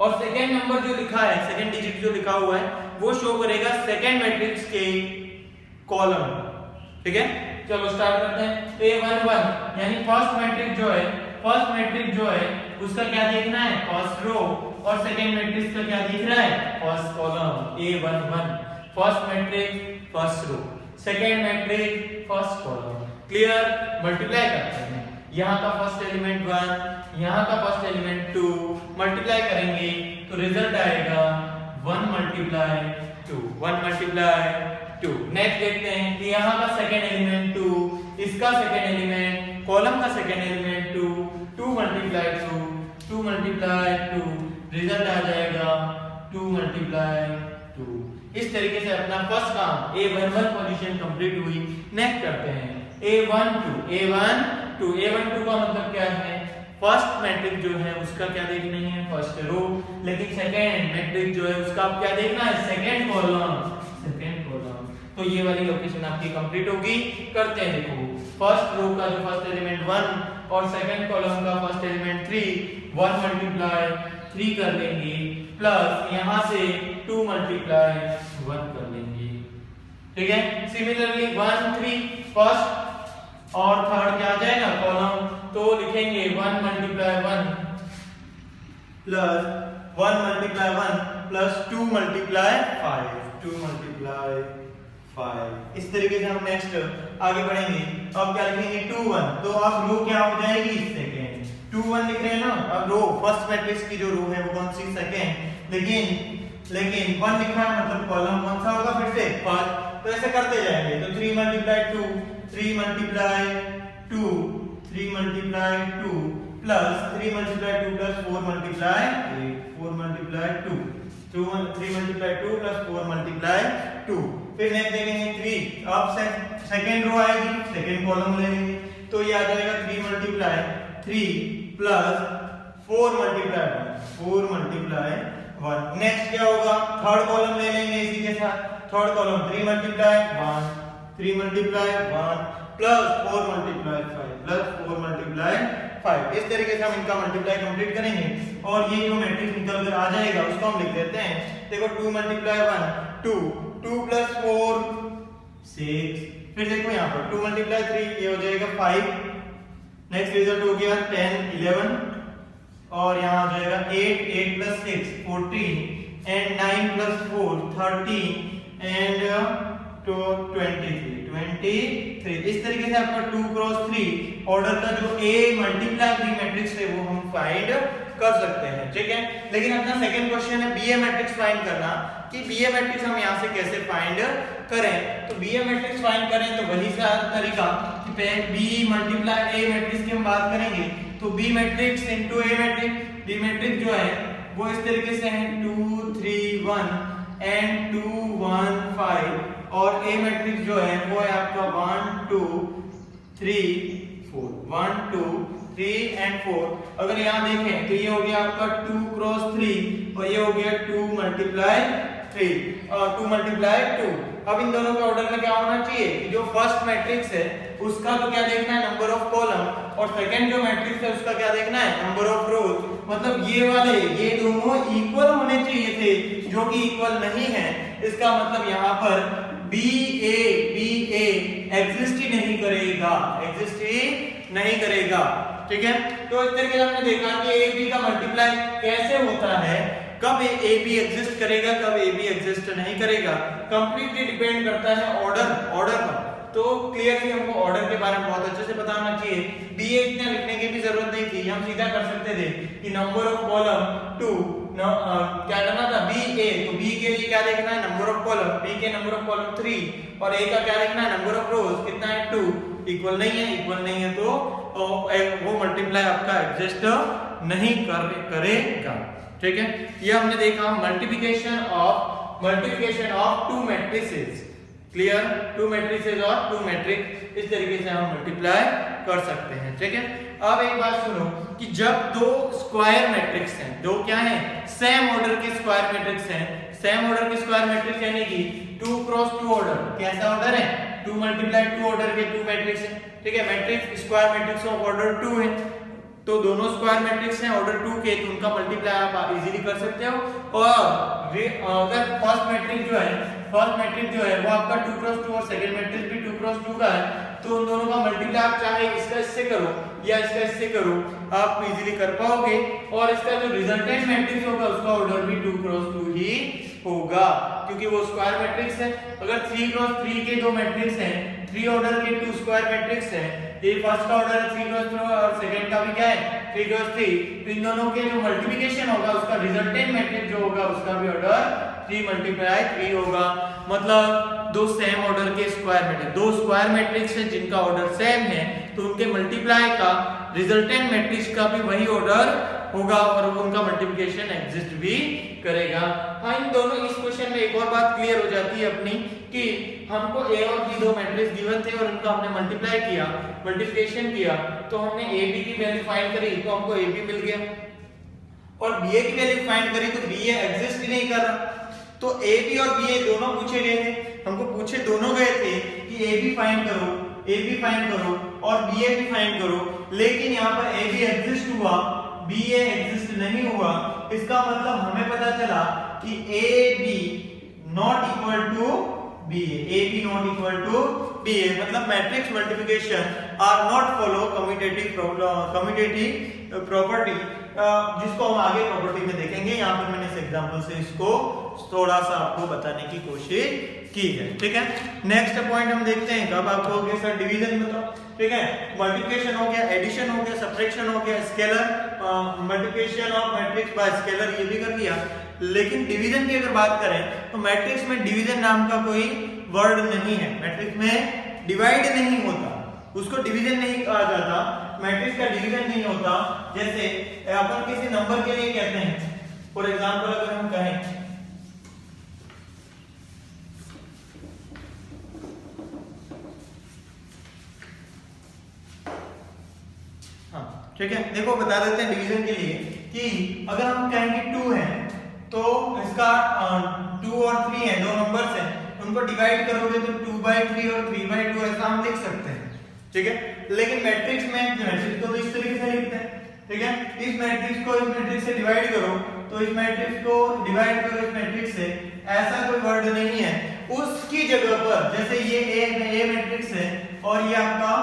और सेकंड नंबर जो लिखा है सेकंड डिजिट जो लिखा हुआ है वो शो करेगा सेकंड मैट्रिक्स के कॉलम। ठीक है, चलो स्टार्ट करते हैं। A11 यानी फर्स्ट मैट्रिक्स जो है उसका क्या देखना है फर्स्ट रो, और सेकंड मैट्रिक्स का क्या दिख रहा है first column. A11 first matrix first row, second matrix first column. Clear, multiply करते हैं। यहाँ का फर्स्ट एलिमेंट 1, यहाँ का फर्स्ट एलिमेंट 2, मल्टीप्लाई करेंगे तो रिजल्ट आएगा 1 × 2, 1 × 2। नेक्स्ट देखते हैं कि यहाँ का सेकंड एलिमेंट 2, इसका सेकंड एलिमेंट कॉलम का सेकंड एलिमेंट 2, 2 × 2, 2 × 2, रिजल्ट आ जाएगा 2 × 2। इस तरीके से अपना फर्स्ट काम A11 पोजीशन कंप्लीट हुई। नेक्स्ट करते हैं A12 का मतलब क्या है, फर्स्ट मैट्रिक्स जो है उसका क्या देखना है फर्स्ट रो, लेकिन सेकंड मैट्रिक्स जो है उसका आप क्या देखना है सेकंड कॉलम। तो ये वाली लोकेशन आपकी कंप्लीट होगी। करते हैं, देखो फर्स्ट रो का जो फर्स्ट एलिमेंट 1 और सेकंड कॉलम का फर्स्ट एलिमेंट 3, 1 × 3 कर लेंगे, प्लस यहां से 2 × 1 कर लेंगे। ठीक है, सिमिलरली 1 3 फर्स्ट और थर्ड क्या आ जाएगा कॉलम, तो लिखेंगे 1 × 1 प्लस 1 × 1 प्लस 2 × 5, 2 × 5। इस तरीके से हम नेक्स्ट आगे बढ़ेंगे। अब क्या लिखेंगे 2 1, तो अब रो क्या हो जाएगी सेकंड। 2 1 लिख रहे हैं ना, अब रो फर्स्ट मैट्रिक्स की जो रो है वो कौन सी सेकंड, लेकिन 1 लिखा है मतलब कॉलम कौन सा होगा फिर से फर्स्ट। तो ऐसे करते जाएंगे, तो 3 × 2 3 × 2 3 × 2 प्लस 3 × 2 प्लस 4 × 8 4 × 2 3 × 2 प्लस 4 × 2। फिर नेक्स्ट देखेंगे 3, अब सेकंड रो आएगी सेकंड कॉलम ले लेंगे, तो ये आ जाएगा 3 × 3 प्लस 4 × 1। नेक्स्ट क्या होगा थर्ड कॉलम ले लेंगे इसी के साथ, थर्ड कॉलम 3 × 1 3 × 1 प्लस 4 × 5। इस तरीके से हम इनका मल्टीप्लाई कंप्लीट करेंगे और ये जो मैट्रिक्स निकल कर आ जाएगा उसको हम लिख देते हैं। देखो 2 × 1 2 2 + 4 6, फिर देखो यहाँ पर 2 × 3 ये हो जाएगा 5 नेक्स्ट रिजल्ट हो गया 10 11 और यहाँ आ जाएगा 8 8 प्लस 6 14 एंड 9 प्लस 4 13 एंड 23 इस तरीके से आपका 2 क्रॉस 3 ऑर्डर का जो ए मल्टीप्लाई बी मैट्रिक्स है वो हम फाइंड कर सकते हैं, ठीक है। लेकिन अपना सेकंड क्वेश्चन है बीए मैट्रिक्स फाइंड करना कि बीए मैट्रिक्स हम यहाँ से कैसे फाइंड करें। तो बीए मैट्रिक्स फाइंड करें तो वही सा तरीका कि पहले बी मल्टीप्लाई ए मैट्रिक्स की हम बात करेंगे तो बी मैट्रिक्स इनटू ए मैट्रिक्स, बी मैट्रिक्स जो है वो इस तरीके से है 2 3 1 एंड 2 1 5 और ए मैट्रिक्स जो है वो है आपका 1 2 3 4 1 2 3 एंड 4। अगर यहाँ देखें तो ये हो गया आपका 2 क्रॉस 3 और ये हो गया 2 मल्टीप्लाई 3 और 2 मल्टीप्लाई 2। अब इन दोनों के ऑर्डर में क्या होना चाहिए कि जो फर्स्ट मैट्रिक्स है उसका तो क्या देखना है नंबर ऑफ कॉलम और सेकंड जो मैट्रिक्स है उसका क्या देखना है नंबर ऑफ रोज। मतलब ये दोनों इक्वल होने चाहिए थे जो कि इक्वल नहीं है। इसका मतलब यहाँ पर बी ए एग्जिस्ट ही नहीं करेगा, ठीक है। तो इस तरीके से हमने देखा कि ए बी का मल्टीप्लाई कैसे होता है, कब ए बी एग्जिस्ट करेगा कब ए बी एग्जिस्ट नहीं करेगा, कंप्लीटली डिपेंड करता है ऑर्डर पर। तो क्लियरली हमको ऑर्डर के बारे में बहुत अच्छे से बताना चाहिए। बी ए इतना लिखने की भी जरूरत नहीं थी, हम सीधा कर सकते थे कि नंबर ऑफ कॉलम 2 क्या करना था बी ए, तो बी के लिए क्या देखना है नंबर ऑफ कॉलम, बी के नंबर ऑफ कॉलम 3 और ए का क्या देखना है नंबर ऑफ रोज कितना है 2। इक्वल नहीं है तो वो मल्टीप्लाई आपका एग्जिस्ट नहीं करेगा, ठीक है। ये हमने देखा multiplication of to matrices. Clear, to matrices और टू मैट्रिक्स इस तरीके से हम मल्टीप्लाई कर सकते हैं, ठीक है। अब एक बात सुनो कि जब दो स्क्वायर मैट्रिक्स हैं, दो क्या हैं सेम ऑर्डर के स्क्वायर मैट्रिक्स हैं, सेम ऑर्डर के स्क्वायर मैट्रिक्स यानी कि 2 क्रॉस 2 ऑर्डर, कैसा ऑर्डर है 2 मल्टीप्लाई 2 ऑर्डर के 2 मैट्रिक्स हैं, ठीक है। Matrix square matrix of order 2 है तो दोनों स्क्वायर मैट्रिक्स हैं ऑर्डर 2 के, तो उनका मल्टीप्लाई आप इजीली कर सकते हो। और अगर फर्स्ट मैट्रिक्स जो है वो आपका 2 क्रॉस 2 और सेकंड मैट्रिक्स भी 2 क्रॉस 2 का है तो उन दोनों का मल्टीप्लाई आप चाहे इसका इससे करो या इसका इससे करो आप इजीली कर पाओगे। और इसका जो रिजल्टेंट मैट्रिक्स होगा उसका ऑर्डर भी 2 क्रॉस 2 ही होगा क्योंकि वो स्क्वायर मैट्रिक्स है। अगर 3 क्रॉस 3 के दो मैट्रिक्स हैं, 3 ऑर्डर के 2 स्क्वायर मैट्रिक्स हैं, ये फर्स्ट का ऑर्डर 3 क्रॉस 2 और सेकंड का भी क्या है 3 क्रॉस 3, तो इन दोनों के जो मल्टीप्लिकेशन होगा उसका रिजल्टेंट मैट्रिक्स जो होगा उसका भी ऑर्डर 3 मल्टीप्लाई 3 होगा। मतलब दो सेम ऑर्डर के स्क्वायर मैट्रिक्स, दो स्क्वायर मैट्रिक्स हैं जिनका ऑर्डर सेम है तो उनके मल्टीप्लाई का रिजल्टेंट मैट्रिक्स का भी वही ऑर्डर होगा और उनका मल्टीप्लिकेशन एग्जिस्ट भी करेगा। हाँ, इन दोनों इस क्वेश्चन में एक और बात क्लियर हो जाती है अपनी कि हमको ए और बी दो मैट्रिक्स गिवन थे और उनका हमने मल्टीप्लाई किया, मल्टीप्लिकेशन किया तो हमने ए बी की वैल्यू फाइंड करी तो हमको ए बी मिल गया और बी ए की वैल्यू फाइंड करी तो बी ए एग्जिस्ट ही नहीं कर रहा। तो ए बी और बी ए दोनों पूछे गए थे, हमको पूछे दोनों गए थे कि ए बी फाइंड करो और बी ए भी फाइंड करो, लेकिन यहाँ पर ए बी एग्जिस्ट हुआ बी ए एग्जिस्ट नहीं हुआ। इसका मतलब हमें पता चला कि A B not equal to B A B not equal to B A, मतलब matrix multiplication are not follow commutative property, जिसको हम आगे प्रॉपर्टी में देखेंगे। यहाँ पर मैंने इस एग्जांपल से इसको थोड़ा सा आपको बताने की कोशिश की है, ठीक है। नेक्स्ट पॉइंट हम देखते हैं कब आपको हो गया सर डिवीजन बताओ, ठीक है। मल्टीप्लिकेशन हो गया, एडिशन हो गया, सब्ट्रैक्शन हो गया, scalar multiplication of matrix bye scalar ये भी कर दिया। लेकिन डिवीजन की अगर बात करें तो मैट्रिक्स में डिवीजन नाम का कोई वर्ड नहीं है, मैट्रिक्स में डिवाइड नहीं होता, उसको डिवीजन नहीं कहा जाता, मैट्रिक्स का डिवीजन नहीं होता। जैसे अपन किसी नंबर के लिए कहते हैं, फॉर एग्जांपल अगर हम कहें ठीक है, देखो बता देते हैं डिवीजन के लिए कि अगर हम कहेंगे 2 है तो इसका 2 और 3 है, दो नंबर्स हैं, उनको डिवाइड करोगे तो 2/3 और 3/2 ऐसा हम लिख सकते हैं, ठीक है। लेकिन मैट्रिक्स में मैट्रिक्स को तो इस तरीके से लिखते हैं, ठीक है। इस मैट्रिक्स को इस मैट्रिक्स से डिवाइड करो तो इस मैट्रिक्स को डिवाइड करो इस मैट्रिक्स से, ऐसा कोई वर्ड नहीं है। उसकी जगह पर जैसे ये ए मैट्रिक्स है और ये आपका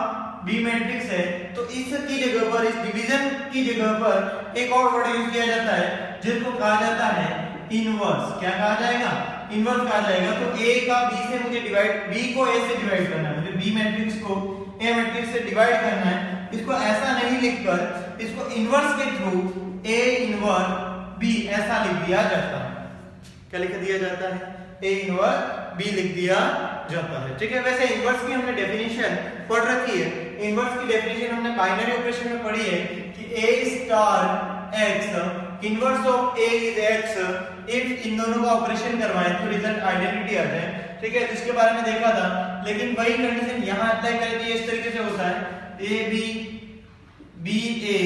बी मैट्रिक्स है तो इसकी जगह पर, इस डिवीजन की जगह पर एक और वर्ड यूज किया जाता है जिसको कहा जाता है इनवर्स। क्या कहा जाएगा? इनवर्स कहा जाएगा। तो a का b से मुझे डिवाइड, b को a से डिवाइड करना है, मुझे b मैट्रिक्स को a मैट्रिक्स से डिवाइड करना है। इसको ऐसा नहीं लिखकर इसको इनवर्स के थ्रू a इनवर्स b ऐसा लिख दिया जाता है। क्या लिख दिया जाता है? a इनवर्स b लिख दिया जाता है। ठीक है, वैसे इनवर्स की हमने डेफिनेशन पढ़ रखी है। इनवर्स की डेफिनेशन हमने बाइनरी ऑपरेशन में पढ़ी है कि a star x inverse of a is x if in दोनों का ऑपरेशन करवाएं तो रिजल्ट आइडेंटिटी आ जाए। ठीक है, जिसके बारे में देखा था, लेकिन वही कंडीशन यहां अप्लाई करें तो इस तरीके से होता है a b b a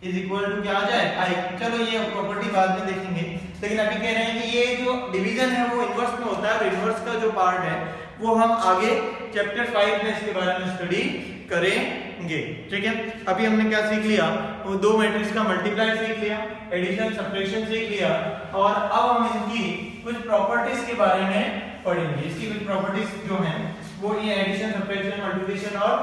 is equal to क्या आ जाए i। चलो ये प्रॉपर्टी बाद में देखेंगे, लेकिन अभी कह रहे हैं कि ये जो डिवीजन है वो इनवर्स में होता है और इनवर्स का जो पार्ट है वो हम आगे चैप्टर 5 में इसके बारे में स्टडी करेंगे। ठीक है, अभी हमने क्या सीख लिया? वो दो मैट्रिक्स का मल्टीप्लाई सीख लिया, एडिशन सब्ट्रैक्शन सीख लिया, और अब हम इनकी कुछ प्रॉपर्टीज के बारे में पढ़ेंगे। इसकी कुछ प्रॉपर्टीज जो हैं वो ये एडिशन सब्ट्रैक्शन मल्टीप्लिकेशन और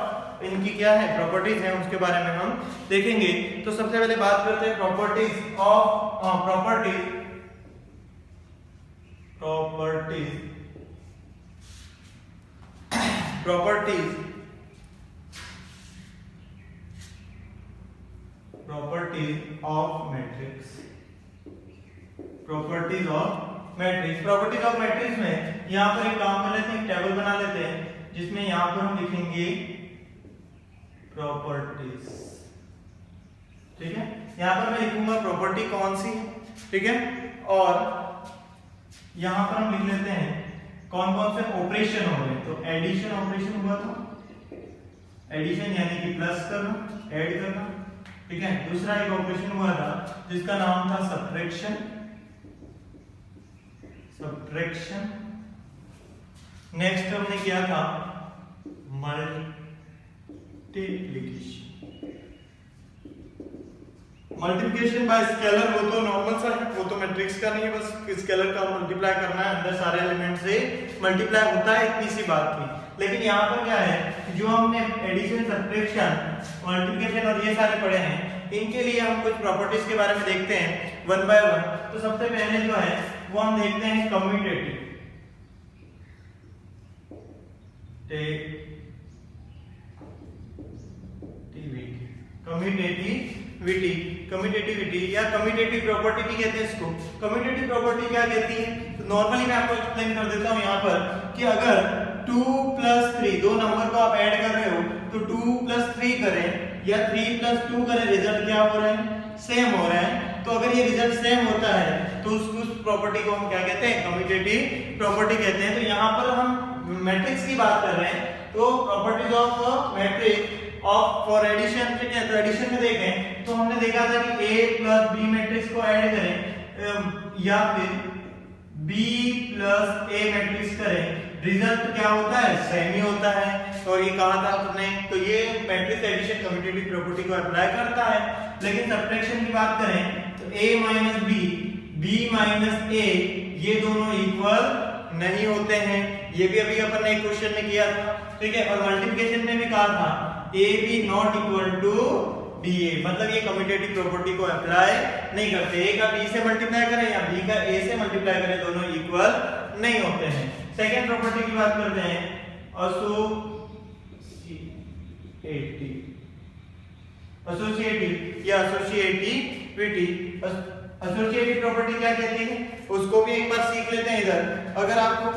इनकी क्या है प्रॉपर्टीज हैं उसके बारे में हम देखेंगे। तो सबसे पहले बात करते हैं properties of properties of matrix. Properties of matrix में यहां पर एक काम कर लेते हैं, एक टेबल बना लेते हैं जिसमें यहां पर हम लिखेंगे प्रॉपर्टीज। ठीक है, यहां पर मैं लिखूंगा प्रॉपर्टी कौन सी है। ठीक है, और यहां पर हम लिख लेते हैं कौन कौन से ऑपरेशन हो रहे हैं। तो एडिशन ऑपरेशन हुआ था, एडिशन यानी कि प्लस करना, ऐड करना। ठीक है, दूसरा एक ऑपरेशन हुआ था जिसका नाम था सब्ट्रैक्शन। नेक्स्ट हमने किया था मल्टीप्लिकेशन बाय स्केलर। वो तो नॉर्मल सा है, वो तो मैट्रिक्स का नहीं है, बस स्केलर का मल्टीप्लाई करना है, अंदर सारे एलिमेंट से मल्टीप्लाई होता है, इतनी सी बात थी। लेकिन यहाँ पर क्या है, जो हमने एडिशन सब्ट्रैक्शन मल्टीप्लिकेशन और ये सारे पढ़े हैं, इनके लिए हम कुछ प्रॉपर्टीज के बारे में देखते हैं वन बाय वन। तो सबसे पहले जो है वो हम देखते हैं कम्यूटेटिव। कम्यूटेटिविटी या कम्यूटेटिव प्रॉपर्टी भी कहते हैं इसको। कम्यूटेटिव प्रॉपर्टी क्या कहती है? तो नॉर्मली मैं आपको एक्सप्लेन कर देता हूं यहाँ पर कि अगर 2 + 3 दो नंबर को आप ऐड कर रहे हो तो 2 + 3 करें या 3 + 2 करें, रिजल्ट क्या हो रहा है? सेम हो रहा है। तो अगर ये रिजल्ट सेम होता है तो उस प्रॉपर्टी को हम क्या कहते हैं? कम्यूटेटिव प्रॉपर्टी कहते हैं। तो यहाँ पर हम मैट्रिक्स की बात कर रहे हैं, तो properties of matrix of for addition. ठीक है, तो एडिशन में देखें तो हमने देखा था कि a + b मैट्रिक्स को ऐड करें या फिर b + a मैट्रिक्स करें, रिजल्ट क्या होता है? सेम ही होता है। और ये कहा था आपने, तो ये मैट्रिक्स एडिशन कम्यूटेटिव प्रॉपर्टी को अप्लाई करता है। लेकिन सब्ट्रैक्शन की बात करें तो a - b, b - a ये दोनों इक्वल नहीं होते हैं। ये भी अभी अपन ने एक क्वेश्चन में किया था। ठीक है, और मल्टीप्लिकेशन में भी कहा था ab not equal to ba, मतलब ये कम्यूटेटिव प्रॉपर्टी को अप्लाई नहीं करते। a का b से मल्टीप्लाई करें या b का a से मल्टीप्लाई करें, दोनों इक्वल नहीं होते हैं। सेकंड प्रॉपर्टी की बात करते हैं एसोसिएटिव या एसोसिएटिविटी। एसोसिएटिव प्रॉपर्टी क्या कहती है उसको भी एक बार सीख लेते हैं। इधर अगर आपको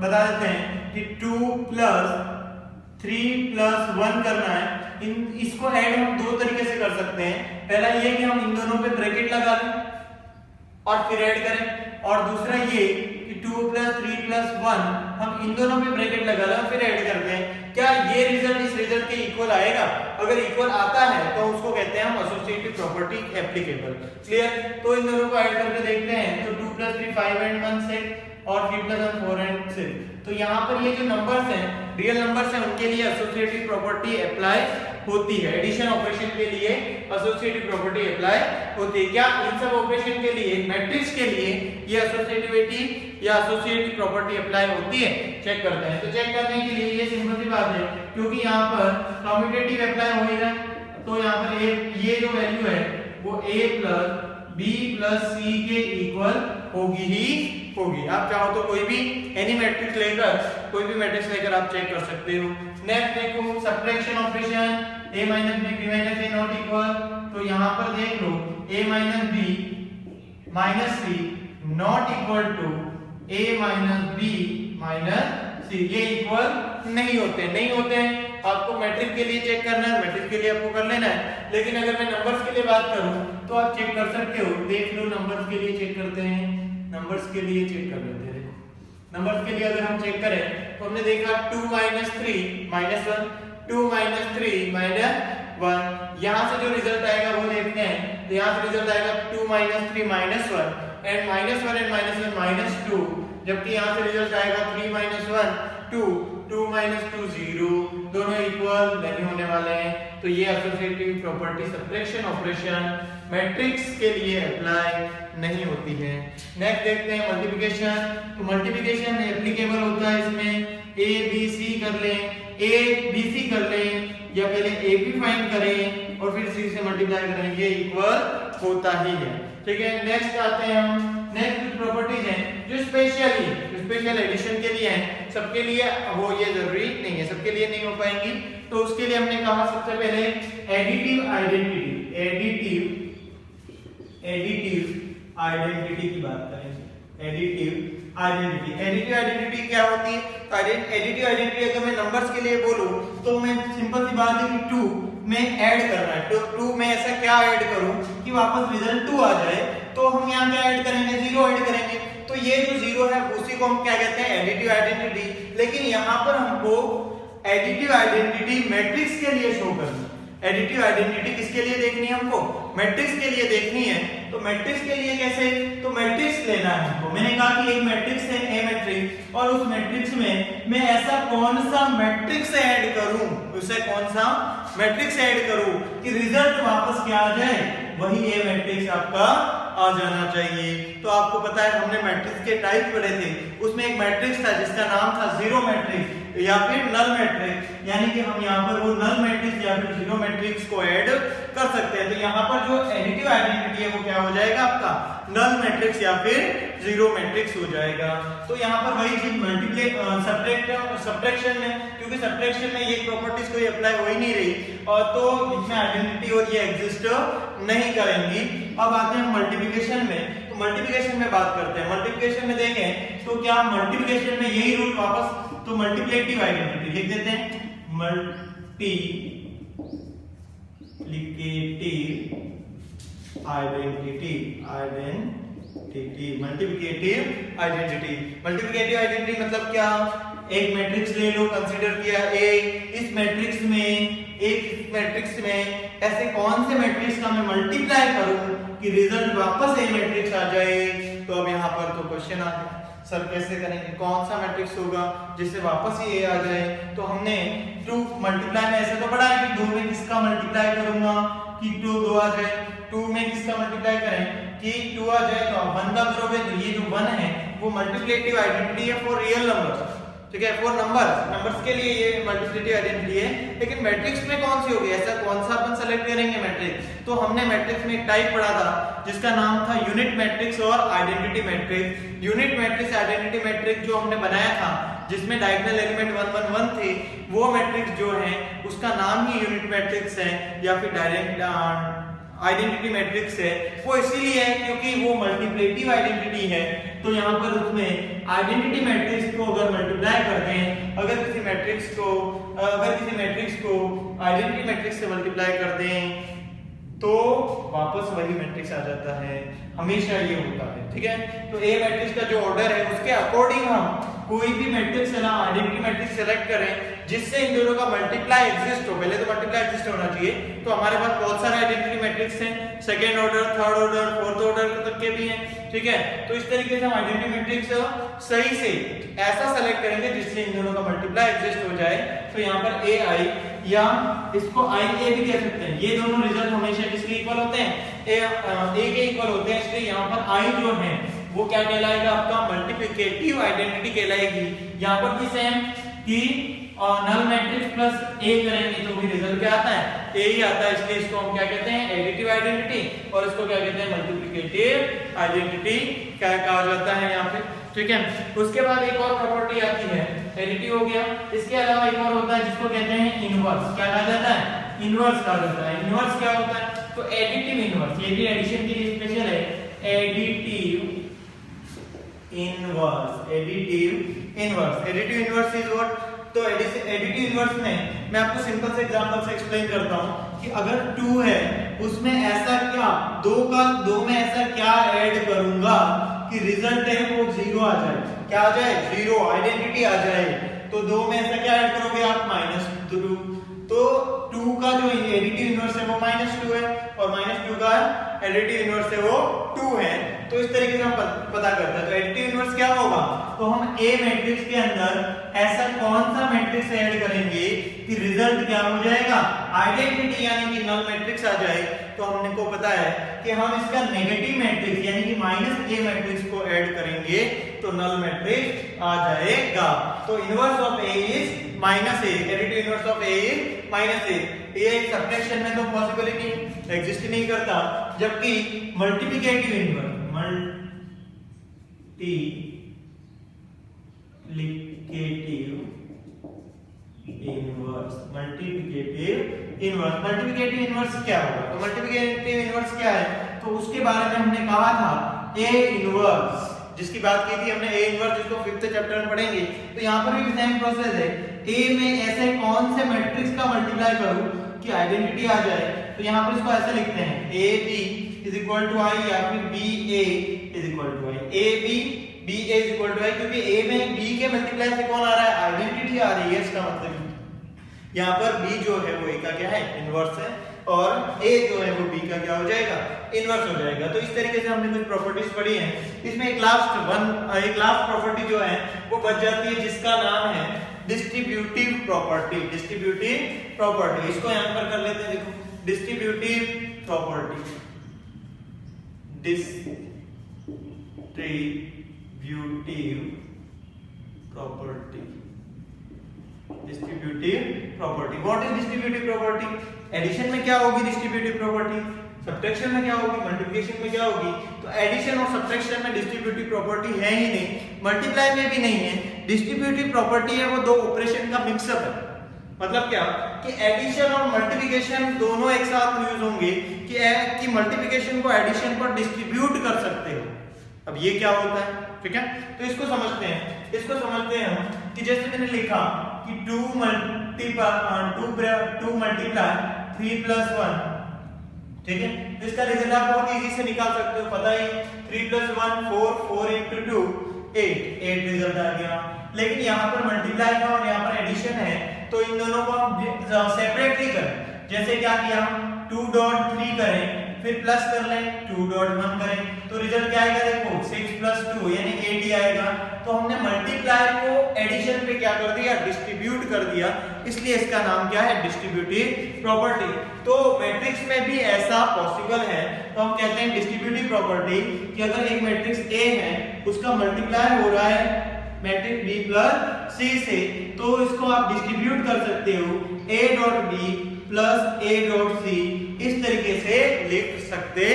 बता देते हैं कि 2 + 3 + 1 करना है, इसको ऐड हम दो तरीके से कर सकते हैं। पहला ये कि हम इन दोनों पे ब्रैकेट लगा लें और फिर ऐड करें, और दूसरा ये कि 2 + 3 + 1 हम इन दोनों पे ब्रैकेट लगा लें और फिर ऐड करते हैं। क्या ये रिजल्ट इस रिजल्ट के इक्वल आएगा? अगर इक्वल आता है तो उसको कहते हैं हम एसोसिएटिव प्रॉपर्टी एप्लीकेबल। क्लियर? तो इन दोनों को ऐड करके देखते हैं। तो 2 + 3 5 and 1 6 और 3 + 1 4 and 6। तो यहाँ पर ये जो नंबर्स हैं रियल नंबर्स हैं उनके लिए एसोसिएटिव प्रॉपर्टी अप्लाई होती है। एडिशन ऑपरेशन के लिए एसोसिएटिव प्रॉपर्टी अप्लाई होती है। क्या इन सब ऑपरेशन के लिए मैट्रिक्स के लिए ये एसोसिएटिविटी या एसोसिएटिव प्रॉपर्टी अप्लाई होती है? चेक करते हैं। तो चेक करने के लिए ये सिंपल सी बात है, क्योंकि यहाँ पर कम्यूटेटिव अप्लाई हो ही रहा है, तो यहाँ पर ये जो वैल्यू है वो a plus b plus c के इक्वल होगी ही होगी। आप चाहो तो कोई भी एनी मैट्रिक्स लेकर कोई भी मैट्रिक्स लेकर आप चेक कर सकते हो। नेक्स्ट देखो subtraction operation, a minus b b minus a not equal, तो यहाँ पर देख लो a minus b minus c not equal to a minus b minus c, ये इक्वल नहीं होते हैं। आपको मैट्रिक्स के लिए चेक करना है, मैट्रिक्स के लिए आपको कर लेना है, लेकिन अगर मैं नंबर्स के लिए बात करूं तो आप चेक कर सकते हो। देख लो नंबर्स के लिए चेक करते हैं, नंबर्स के लिए चेक कर लेते हैं। देखो नंबर्स के लिए अगर हम चेक करें तो हमने देखा 2 माइनस 3 माइनस 1, 2 माइनस 3 माइनस 1, यहाँ से जो रिजल्ट आएगा वो देखते हैं। तो यहाँ से रिजल्ट आएगा 2 minus 3 minus 1 and minus 1 and minus 1 minus 2, जबकि यहाँ से रिजल्ट आएगा 3 माइनस 1 2, 2 माइनस 2 0, दोनों इक्वल नहीं होने वाले हैं। तो ये associative property subtraction operation matrix के लिए अप्लाई नहीं होती है। नेक्स्ट देखते हैं मल्टीप्लिकेशन। तो मल्टीप्लिकेशन एप्लीकेबल होता है इसमें, a b c कर लें, a b c कर लें, या पहले a b फाइंड करें और फिर c से मल्टीप्लाई करें, ये इक्वल होता ही है। ठीक है, नेक्स्ट आते हैं हम। नेक्स्ट कुछ प्रॉपर्टीज हैं जो स्पेशल एडिशन के लिए हैं, सबके लिए वो ये जरूरी नहीं है, सबके लिए नहीं हो पाएंगी। तो उसके लिए हमने कहा सबसे पहले एडिटिव आइडेंटिटी की बात करें। एडिटिव आइडेंटिटी क्या होती है? एडिटिव आइडेंटिटी अगर मैं नंबर्स के लिए बोलूं तो मैं सिंपल सी बात है कि 2 में ऐड करना है। तो 2 में ऐसा क्या ऐड करूं कि वापस रिजल्ट 2 आ जाए, तो हम यहाँ क्या ऐड करेंगे? 0 ऐड करेंगे। तो ये जो 0 है उसी को हम क्या कहते हैं? Additive identity. लेकिन यहाँ पर हमको एडिटिव आइडेंटिटी मैट्रिक्स के लिए शो करनी है। एडिटिव आइडेंटिटी किसके लिए देखनी है हमको? मैट्रिक्स के लिए देखनी है। तो मैट्रिक्स के लिए कैसे? तो मैट्रिक्स लेना है हमको। मैंने कहा कि एक मैट्रिक्स है ए मैट्रिक्स, और उस मैट्रिक्स में मैं ऐसा कौन सा मैट्रिक्स ऐड करूं, उसे कौन सा मैट्रिक्स ऐड करूं कि रिजल्ट वापस क्या आ जाए? वही ए मैट्रिक्स आपका आ जाना चाहिए। तो आपको पता है हमने मैट्रिक्स के टाइप पढ़े थे, उसमें एक मैट्रिक्स था जिसका नाम था जीरो मैट्रिक्स या फिर नल मैट्रिक्स, यानी कि हम यहाँ पर वो नल मैट्रिक्स या फिर जीरो मैट्रिक्स को ऐड कर सकते हैं। तो यहाँ पर जो एडिटिव आइडेंटिटी है वो क्या हो जाएगा? आपका नल मैट्रिक्स या फिर जीरो मैट्रिक्स हो जाएगा। तो यहाँ पर वही चीज सब्ट्रैक्शन में, क्योंकि सब्ट्रैक्शन में ये प्रॉपर्टीज कोई अप्लाई हो ही नहीं रही, और तो इसमें आइडेंटिटी और ये एग्जिस्ट नहीं करेंगी। अब आते हैं मल्टीप्लिकेशन में। तो मल्टीप्लिकेशन में बात करते हैं। मल्टीप्लिकेशन में देखें तो क्या मल्टीप्लिकेशन में यही रूल वापस, तो मल्टीप्लिकेटिव आइडेंटिटी लिख देते हैं। मल्टीप्लिकेटिव आइडेंटिटी मतलब क्या? एक मैट्रिक्स ले लो, कंसीडर किया ए, इस मैट्रिक्स में ऐसे कौन से मैट्रिक्स का मैं मल्टीप्लाई करूं कि रिजल्ट वापस ए मैट्रिक्स आ जाए। तो अब यहाँ पर तो क्वेश्चन आ गया, सर कैसे करेंगे? कौन सा मैट्रिक्स होगा जिससे वापस ये आ जाए? तो हमने 2 मल्टीप्लाई में ऐसे तो पढ़ा है कि 2 में किसका मल्टीप्लाई करूंगा कि 2 आ जाए। 2 में किसका मल्टीप्लाई करें कि 2 आ जाए। तो आप 1 का करोगे तो ये जो 1 है वो मल्टीप्लिकेटिव आइडेंटिटी है फॉर रियल नंबर्स। ठीक है, फॉर नंबर्स के लिए ये मल्टीप्लिकेटिव आइडेंटिटी है। लेकिन मैट्रिक्स में कौन सी होगी? ऐसा कौन सा अपन सेलेक्ट करेंगे मैट्रिक्स? तो हमने मैट्रिक्स में एक टाइप पढ़ा था जिसका नाम था यूनिट मैट्रिक्स और identity matrix. Unit matrix identity matrix जो हमने बनाया था जिसमें डायगोनल एलिमेंट 1 1 1 थे, वो मैट्रिक्स जो है उसका नाम ही यूनिट मैट्रिक्स है या फिर डायरेक्ट आइडेंटिटी मैट्रिक्स है। वो इसीलिए है क्योंकि वो मल्टीप्लिकेटिव आइडेंटिटी है। तो यहाँ पर उसमें आइडेंटिटी मैट्रिक्स को अगर मल्टीप्लाई करते हैं, अगर किसी मैट्रिक्स को आइडेंटिटी मैट्रिक्स से मल्टीप्लाई करते हैं तो वापस वही मैट्रिक्स आ जाता है। हमेशा ये होता है। ठीक है, तो ए मैट्रिक्स का जो ऑर्डर है उसके अकॉर्डिंग हम कोई भी मैट्रिक्स है ना आइडेंटिटी मैट्रिक्स सेलेक्ट करें जिससे इन दोनों का मल्टीप्लाई एग्जिस्ट हो। पहले तो मल्टीप्लाई एग्जिस्ट होना चाहिए। तो हमारे पास बहुत सारे आइडेंटिटी मैट्रिक्स हैं, second order, third order, fourth order तक के भी हैं, ठीक है। तो इस तरीके से हम आइडेंटिटी मैट्रिक्स सही से ऐसा सेलेक्ट करेंगे जिससे इन दोनों का मल्टीप्लाई एग्जिस्ट हो जाए। तो यहाँ पर ए आई या इसको आई ए भी कह सकते हैं, ये दोनों रिजल्ट हमेशा किसके इक्वल होते हैं, ए के इक्वल होते हैं। इसलिए यहाँ पर आई जो है वो क्या कहलाएगा, आपका मल्टीप्लिकेटिव आइडेंटिटी कहलाएगी। यहाँ पर भी सेम कि नल मैट्रिक्स प्लस ए करेंगे तो भी रिजल्ट क्या आता है, ए ही आता है। इसलिए इसको हम क्या कहते हैं, एडिटिव आइडेंटिटी, और इसको क्या कहते हैं, मल्टीप्लिकेटिव आइडेंटिटी क्या कहा जाता है यहाँ पे, ठीक है। उसके बाद एक और प्रॉपर्टी आती है, एडिटिव हो गया। इसके अलावा एक और होता है जिसको कहते हैं इनवर्स। क्या कहा जाता है, इनवर्स कहा जाता है। इनवर्स क्या होता है, तो एडिटिव इनवर्स, ये भी एडिशन के लिए स्पेशल है, additive inverse, additive inverse. Additive inverse is what, तो एडिटिव इनवर्स में मैं आपको सिंपल से एग्जांपल से एक्सप्लेन करता हूं कि अगर 2 है उसमें ऐसा क्या, 2 में ऐसा क्या ऐड करूंगा कि रिजल्ट है वो 0 आ जाए। क्या आ जाए, 0 आइडेंटिटी आ जाए। तो 2 में ऐसा क्या ऐड करोगे आप, -2। तो 2 का जो एडिटिव इनवर्स है वो -2 है, और -2 का एडिटिव इनवर्स है वो 2 है। तो इस तरीके से हम पता करते हैं। तो एडिटिव इनवर्स क्या होगा, तो हम ए मैट्रिक्स के अंदर ऐसा कौन सा मैट्रिक्स ऐड करेंगे कि रिजल्ट क्या हो जाएगा, आइडेंटिटी यानी कि नल मैट्रिक्स आ जाए। तो हमने को पता है कि हम इसका नेगेटिव मैट्रिक्स यानी कि -a मैट्रिक्स को ऐड करेंगे तो नल मैट्रिक्स आ जाएगा। तो inverse of A is -a, additive inverse of A is -a। ये सब्ट्रैक्शन में तो पॉसिबिलिटी एग्जिस्ट नहीं करता, जबकि मल्टीप्लिकेटिव इनवर्स, मल्टीप्लिकेटिव इनवर्स क्या होगा, तो मल्टीप्लिकेटिव इनवर्स क्या है, तो उसके बारे में हमने कहा था ए इनवर्स, जिसकी बात की थी हमने ए इनवर्स, जिसको 5th चैप्टर में पढ़ेंगे। तो यहाँ पर भी सेम प्रोसेस है, ए में ऐसे कौन से मैट्रिक्स का मल्टीप्लाई करूं कि आइडेंटिटी आ जाए। तो यहाँ पर इसको ऐसे लिखते हैं, A B is equal to I, या फिर B A is equal to I. A B A is equal to I, क्योंकि ए में बी के मल्टीप्लाई से कौन आ रहा है, आइडेंटिटी आ रही है। इसका मतलब यहाँ पर बी जो है वो ए का क्या है, इनवर्स है, और ए जो है वो बी का क्या हो जाएगा, इनवर्स हो जाएगा। तो इस तरीके से हमने कुछ प्रॉपर्टीज पढ़ी हैं। इसमें एक लास्ट प्रॉपर्टी जो है वो बच जाती है, जिसका नाम है डिस्ट्रीब्यूटिव प्रॉपर्टी। डिस्ट्रीब्यूटिव प्रॉपर्टी, इसको यहाँ पर कर लेते हैं, देखो distributive property, distributive property, distributive property. What is distributive property, addition में क्या होगी डिस्ट्रीब्यूटिव प्रॉपर्टी, सब्ट्रैक्शन में क्या होगी, मल्टीप्लिकेशन में क्या होगी। तो एडिशन और सब्ट्रैक्शन में डिस्ट्रीब्यूटिव प्रॉपर्टी है ही नहीं, मल्टीप्लाई में भी नहीं है। डिस्ट्रीब्यूटिव प्रॉपर्टी है वो दो ऑपरेशन का मिक्सअप है। मतलब क्या कि एडिशन और मल्टीप्लिकेशन दोनों एक साथ यूज होंगे कि मल्टीप्लिकेशन को एडिशन पर डिस्ट्रीब्यूट कर सकते हो। अब ये क्या होता है, ठीक है। तो इसको समझते हैं हम कि जैसे मैंने लिखा कि 2 मल्टीप्लाई 3 + 1, ठीक है। तो इसका रिजल्ट आप बहुत इजी से निकाल सकते हो, पता ही 3 + 1 4, 4 × 2 8 रिजल्ट आ गया। लेकिन यहाँ पर मल्टीप्लाई है और यहाँ पर एडिशन है, तो इन दोनों को हम सेपरेटली करें। जैसे क्या किया, 2.3 करें, फिर प्लस कर लें 2.1 करें, तो रिजल्ट क्या आएगा, देखो 6 + 2 यानी 8 ही आएगा। तो हमने मल्टीप्लाई को एडिशन पे क्या कर दिया, डिस्ट्रीब्यूट कर दिया, इसलिए इसका नाम क्या है, डिस्ट्रीब्यूटिव प्रॉपर्टी। तो मैट्रिक्स में भी ऐसा पॉसिबल है, तो हम कहते हैं डिस्ट्रीब्यूटिव प्रॉपर्टी कि अगर एक मैट्रिक्स ए है उसका मल्टीप्लाई हो रहा है मैट्रिक्स बी प्लस सी से, तो इसको आप डिस्ट्रीब्यूट कर सकते हो a.b प्लस a.c, इस तरीके से लिख सकते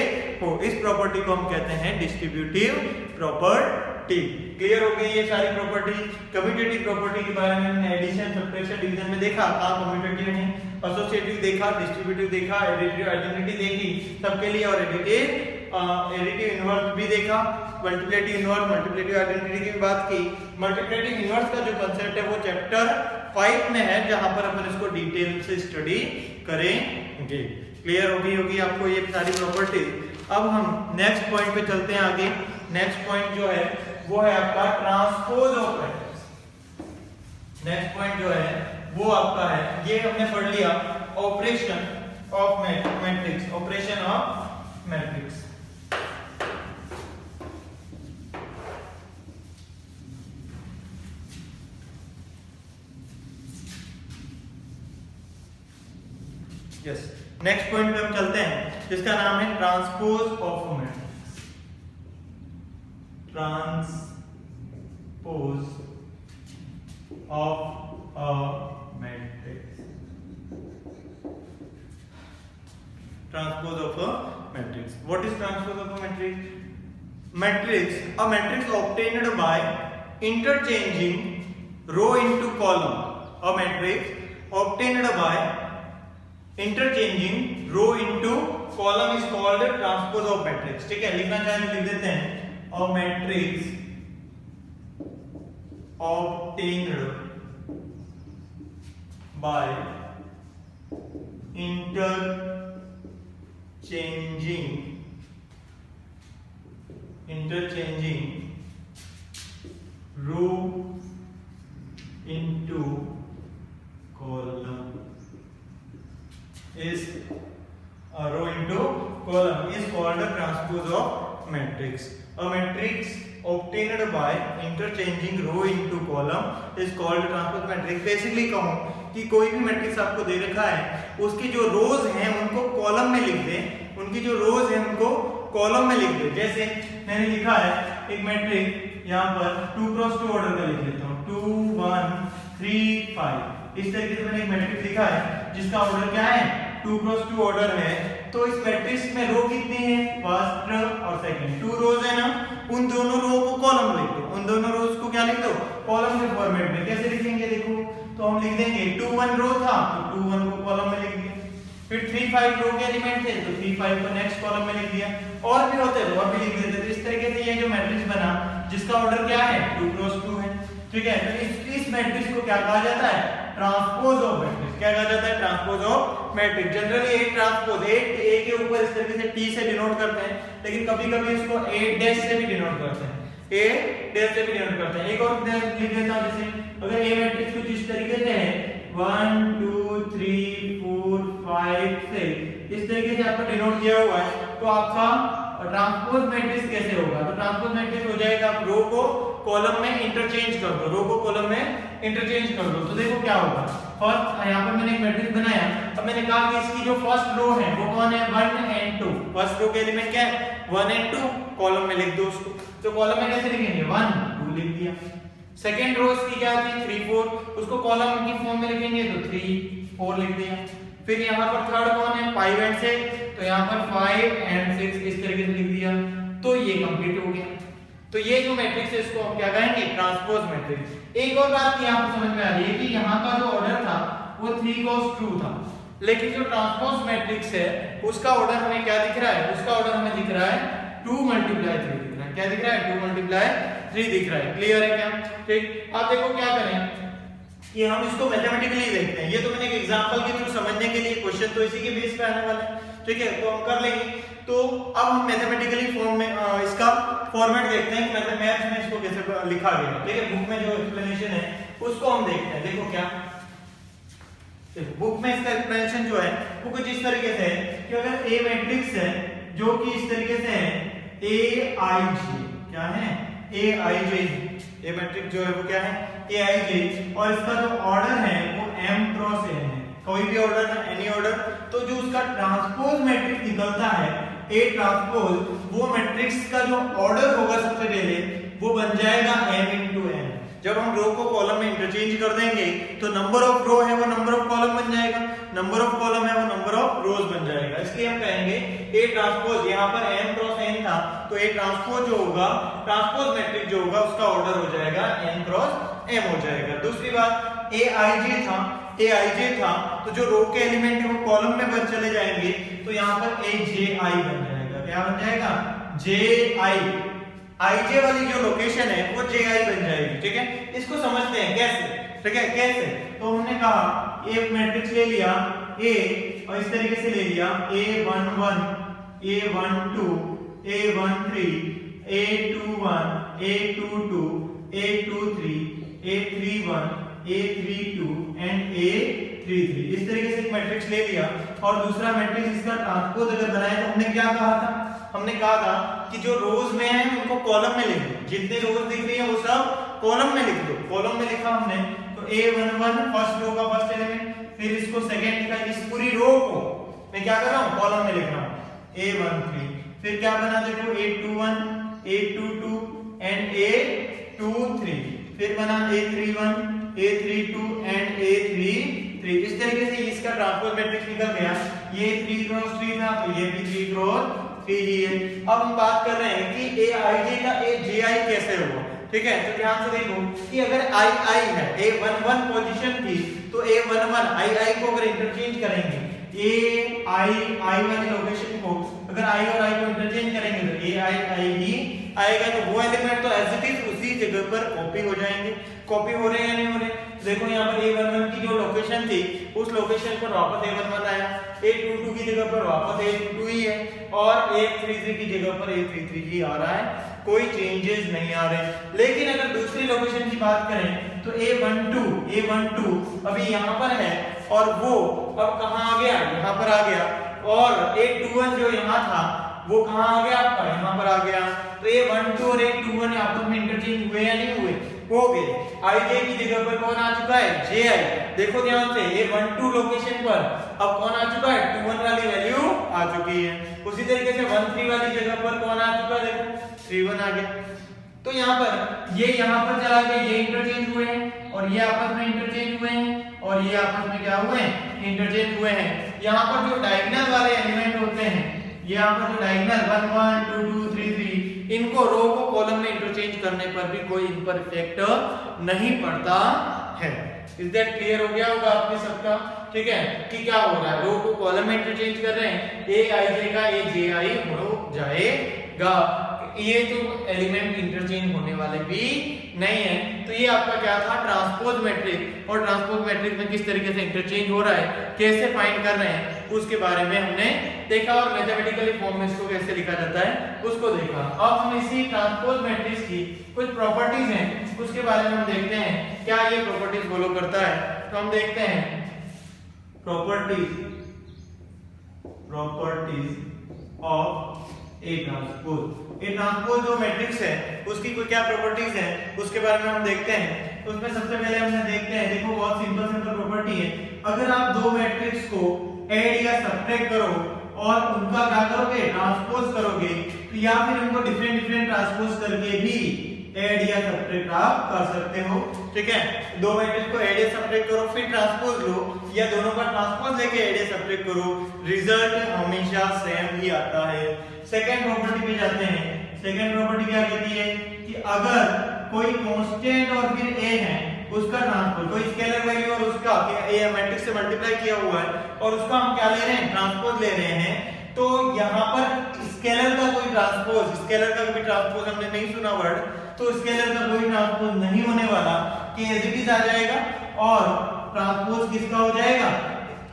हो। इस प्रॉपर्टी को हम कहते हैं डिस्ट्रीब्यूटिव प्रॉपर्टी। क्लियर हो गई ये सारी प्रॉपर्टी। कम्यूटेटिव प्रॉपर्टी के बारे में हमने एडिशन, सब्ट्रैक्शन, डिवीजन में देखा, कहां कम्यूटेटिव है, एसोसिएटिव देखा, डिस्ट्रीब्यूटिव देखा, एडिटिव आइडेंटिटी देखी सबके लिए, और एडिटिव इनवर्स भी देखा, मल्टीप्लिकेटिव इनवर्स, मल्टीप्लिकेटिव आइडेंटिटी की भी बात की। मल्टीप्लिकेटिव इनवर्स का जो कांसेप्ट है वो चैप्टर 5 में है, जहां पर अपन इसको डिटेल से स्टडी करेंगे। क्लियर होगी आपको ये सारी प्रॉपर्टी। अब हम नेक्स्ट पॉइंट पे चलते हैं आगे। नेक्स्ट पॉइंट जो है वो है आपका transpose of matrix. Next point जो है वो आपका है, ये हमने पढ़ लिया operation of matrix, operation of matrix. Yes, next point पे हम चलते हैं जिसका नाम है transpose of a matrix. Transpose of a matrix, transpose of a matrix. What is transpose of a matrix? Matrix, a matrix obtained by interchanging row into column. A matrix obtained by interchanging row into column is called transpose of matrix. ठीक है, लिखना चाहे तो लिख देते हैं, a matrix obtained by interchanging row into column is row into column is called a transpose of matrix. A matrix obtained by interchanging row into column is called transpose matrix. Basically कहूं कि कोई भी matrix आपको दे रखा है, उसकी जो रोज हैं उनको कॉलम में लिख दें, उनकी जो रोज हैं उनको कॉलम में लिख दें। जैसे मैंने लिखा है एक मैट्रिक्स यहाँ पर 2 क्रॉस 2 ऑर्डर का लिख लेता हूँ, 2 1 3 5। इस तरीके से मैंने एक मैट्रिक्स लिखा है जिसका ऑर्डर क्या है, 2 क्रॉस 2 ऑर्डर है। तो इस मैट्रिक्स में रो कितनी है, फर्स्ट और सेकंड, 2 रोज है ना, उन दोनों रो को कॉलम लिख दो, उन दोनों रोज को क्या लिख दो, कॉलम के फॉर्मेट में। कैसे लिखेंगे देखो, तो हम लिख देंगे 2 1 रो था तो 2 1 को कॉलम में लिख दिया, फिर 3 5 रो के एलिमेंट थे तो 3 5 को नेक्स्ट कॉलम में लिख दिया, और भी होते तो और भी लिख देते। तो इस तरीके से ये जो मैट्रिक्स बना जिसका ऑर्डर क्या है, 2 क्रॉस 2 है। ठीक है, तो इस मैट्रिक्स को क्या कहा जाता है, ट्रांसपोज ऑफ मैट्रिक्स। क्या कहा जाता है, ट्रांसपोज ऑफ मैट्रिक्स। जनरली एक ट्रांसपोज ए के ऊपर इस तरीके से टी से डिनोट करते हैं, लेकिन कभी-कभी इसको ए डैश से भी डिनोट करते हैं, ए डैश से भी डिनोट करते हैं। एक और लिख देता हूं, जैसे अगर ए मैट्रिक्स कुछ इस तरीके से है 1 2 3 4 5 6, इस तरीके से आपका डिनोट किया हुआ है, तो आपका ट्रांसपोज मैट्रिक्स कैसे होगा, तो ट्रांसपोज मैट्रिक्स हो जाएगा, आप रो को कॉलम में इंटरचेंज कर दो, रो को कॉलम में इंटरचेंज कर दो। तो देखो क्या होगा, फर्स्ट यहाँ पर मैंने एक मैट्रिक्स बनाया, अब मैंने कहा कि इसकी जो फर्स्ट रो है वो कौन है, 1 और 2। फर्स्ट रो के एलिमेंट क्या है, 1 और 2, कॉलम में लिख दो उसको। तो कॉलम में कैसे लिखेंगे, 1 2 लिख दिया। सेकंड रो की क्या थी, 3 4, उसको कॉलम की फॉर्म में लिखेंगे तो 3 4 लिख दिया। फिर यहाँ पर थर्ड कौन है, 5 और 6, तो यहाँ पर 5 और 6 इस तरीके से लिख दिया। तो ये कंप्लीट हो गया। तो ये जो मैट्रिक्स है इसको हम क्या कहेंगे, ट्रांसपोज मैट्रिक्स। एक और बात यहाँ पर समझ में आ रही है कि यहाँ का जो ऑर्डर था वो 3 क्रॉस 2 था, लेकिन जो ट्रांसपोज मैट्रिक्स है उसका ऑर्डर हमें क्या दिख रहा है, उसका ऑर्डर हमें दिख रहा है 2 × 3 दिख रहा है। क्या दिख रहा है, 2 × 3 दिख रहा है। क्लियर है क्या? ठीक, आप देखो क्या करें कि हम इसको मैथमेटिकली देखते हैं। ये तो मैंने एक एग्जांपल के थ्रू समझने के लिए, क्वेश्चन तो इसी के बेस पे आने वाला है। ठीक है, तो हम कर लेंगे। तो अब हम मैथमेटिकली फॉर्म में इसका फॉर्मेट देखते हैं कि मतलब मैथ्स में इसको कैसे लिखा गया। ठीक है, बुक में जो एक्सप्लेनेशन है उसको हम देखते हैं। देखो क्या, देखो बुक में इसका एक्सप्लेनेशन जो है वो कुछ इस तरीके से है कि अगर ए मैट्रिक्स है जो कि इस तरीके से है aij, क्या है, aij, ए मैट्रिक्स जो है वो क्या है, aij, और इसका जो ऑर्डर है वो m क्रॉस n है, कोई भी ऑर्डर है, एनी ऑर्डर। तो जो उसका ट्रांसपोज मैट्रिक्स निकलता है ए ट्रांसपोज, वो मैट्रिक्स का जो ऑर्डर होगा सबसे पहले वो बन जाएगा m × n। जब हम रो को कॉलम में इंटरचेंज कर देंगे तो नंबर ऑफ रो है वो नंबर ऑफ कॉलम बन जाएगा, नंबर ऑफ कॉलम है वो नंबर ऑफ रोज बन जाएगा। इसलिए हम कहेंगे ए ट्रांसपोज, यहाँ पर m × n था तो ए ट्रांसपोज जो होगा, ट्रांसपोज मैट्रिक्स जो होगा उसका ऑर्डर हो जाएगा n × m हो जाएगा। दूसरी बात, aij था तो जो रो के एलिमेंट है वो कॉलम में बन चले जाएंगे, तो यहाँ पर aj बन जाएगा। क्या बन जाएगा, ji, ij वाली जो लोकेशन है वो ji बन जाएगी। ठीक है, इसको समझते हैं कैसे। ठीक है, कैसे, तो हमने कहा एक मैट्रिक्स ले लिया a और इस तरीके से ले लिया a11 a12 a13 a21 a22 a23 a31 A32 and A33 इस तरीके से एक मैट्रिक्स ले लिया और दूसरा मैट्रिक्स इसका ट्रांसपोज अगर बनाए तो हमने क्या कहा था, हमने कहा था कि जो रोज में है उनको कॉलम में लिख दो, जितने रोज दिख रही है वो सब कॉलम में लिख दो। कॉलम में लिखा हमने तो A11 फर्स्ट रो का फर्स्ट एलिमेंट, फिर इसको सेकंड लिखा, इस पूरी रो को मैं क्या कर रहा हूं कॉलम में लिख रहा हूं A13, फिर क्या बना देखो A21 A22 एंड A23, फिर बना A31 A32 एंड A33। इस तरीके से इसका ट्रांसपोज मैट्रिक्स निकल गया। ये 3 क्रॉस 3 था तो ये भी 3 क्रॉस 3 ही है। अब हम बात कर रहे हैं कि Aij का AJi कैसे होगा, ठीक है। तो ध्यान से देखो कि अगर II है, A11 पोजीशन थी तो A11 II को अगर इंटरचेंज करेंगे, AI वाली लोकेशन को अगर I और I को इंटरचेंज करेंगे तो AI ही आएगा, तो वो एलिमेंट तो एज इट इज उसी जगह पर कॉपी हो जाएंगे। कॉपी हो रहे हैं या नहीं हो रहे, देखो यहाँ पर A11 की जो लोकेशन थी उस लोकेशन पर वापस A11 आया, A22 की जगह पर वापस A22 ही है और A33 की जगह पर A33 ही आ रहा है, कोई चेंजेस नहीं आ रहे। लेकिन अगर दूसरी लोकेशन की बात करें तो A12 अभी यहाँ पर है और वो अब कहाँ आ गया, यहाँ पर आ गया, और A21 जो यहाँ था वो कहाँ आ गया आपका, यहाँ पर आ गया। तो A12 और A21 आपस में इंटरचेंज हुए या नहीं हुए, हो गए। IJ की जगह पर कौन आ चुका है, JI। देखो ध्यान से A12 लोकेशन पर अब कौन आ चुका है, 21 वाली वैल्यू आ चुकी है। उसी तरीके से 13 वाली जगह पर कौन आ चुका है, देखो 31 आ गया। तो यहाँ पर ये यहाँ पर चला गया, ये इंटरचेंज हुए हैं और ये आपस में इंटरचेंज हुए हैं और ये आपस में क्या हुए हैं, इंटरचेंज हुए हैं। यहाँ पर जो डायगोनल वाले एलिमेंट होते हैं, यहाँ पर जो डायगोनल 1 1 2 2 3 3, इनको रो को कॉलम में इंटरचेंज करने पर भी कोई इन पर इफेक्ट नहीं पड़ता है। इज दैट क्लियर हो गया होगा आपके सबका, ठीक है, कि क्या हो रहा है, रो को कॉलम में इंटरचेंज कर रहे हैं, Aij का AJi हो जाएगा। ये जो एलिमेंट इंटरचेंज होने वाले भी नहीं है। तो ये आपका क्या था, ट्रांसपोज मैट्रिक्स, और ट्रांसपोज मैट्रिक्स में किस तरीके से इंटरचेंज हो रहा है, कैसे फाइंड कर रहे हैं, उसके बारे में हमने देखा और मैथमेटिकली फॉर्म में इसको कैसे लिखा जाता है उसको देखा। अब हम इसी ट्रांसपोज मैट्रिक्स की कुछ प्रॉपर्टीज हैं उसके बारे में हम देखते हैं, क्या ये प्रॉपर्टीज फॉलो करता है। तो हम देखते हैं प्रॉपर्टीज ऑफ ए ट्रांसपोज जो मैट्रिक्स है उसकी कोई क्या प्रॉपर्टीज है उसके बारे में हम देखते हैं। तो उसमें सबसे पहले हमने देखते हैं, देखो बहुत सिंपल प्रॉपर्टी है, अगर आप दो मैट्रिक्स को ऐड या सब्ट्रैक्ट करो और उनका क्या करोगे, ट्रांसपोज करोगे, तो या फिर उनको डिफरेंट ट्रांसपोज करके भी ऐड या सब्ट्रैक्ट आप कर सकते हो, ठीक है। दो मैट्रिक्स को ऐड या सब्ट्रैक्ट करो फिर ट्रांसपोज लो, या दोनों का ट्रांसपोज लेके ऐड या सब्ट्रैक्ट करो, रिजल्ट हमेशा सेम ही आता है। सेकंड प्रॉपर्टी पे जाते हैं। सेकंड प्रॉपर्टी क्या कहती है कि अगर कोई कांस्टेंट और फिर a है उसका ट्रांसपोज, कोई स्केलर वैल्यू और उसका a मैट्रिक्स से मल्टीप्लाई किया हुआ है और उसका हम क्या ले रहे हैं, ट्रांसपोज ले रहे हैं, तो यहाँ पर स्केलर का कोई ट्रांसपोज, स्केलर का कोई ट्रांसपोज हमने नहीं सुना वर्ड, तो स्केलर का कोई ट्रांसपोज नहीं होने वाला, कि एज इट इज आ जाएगा और ट्रांसपोज किसका हो जाएगा,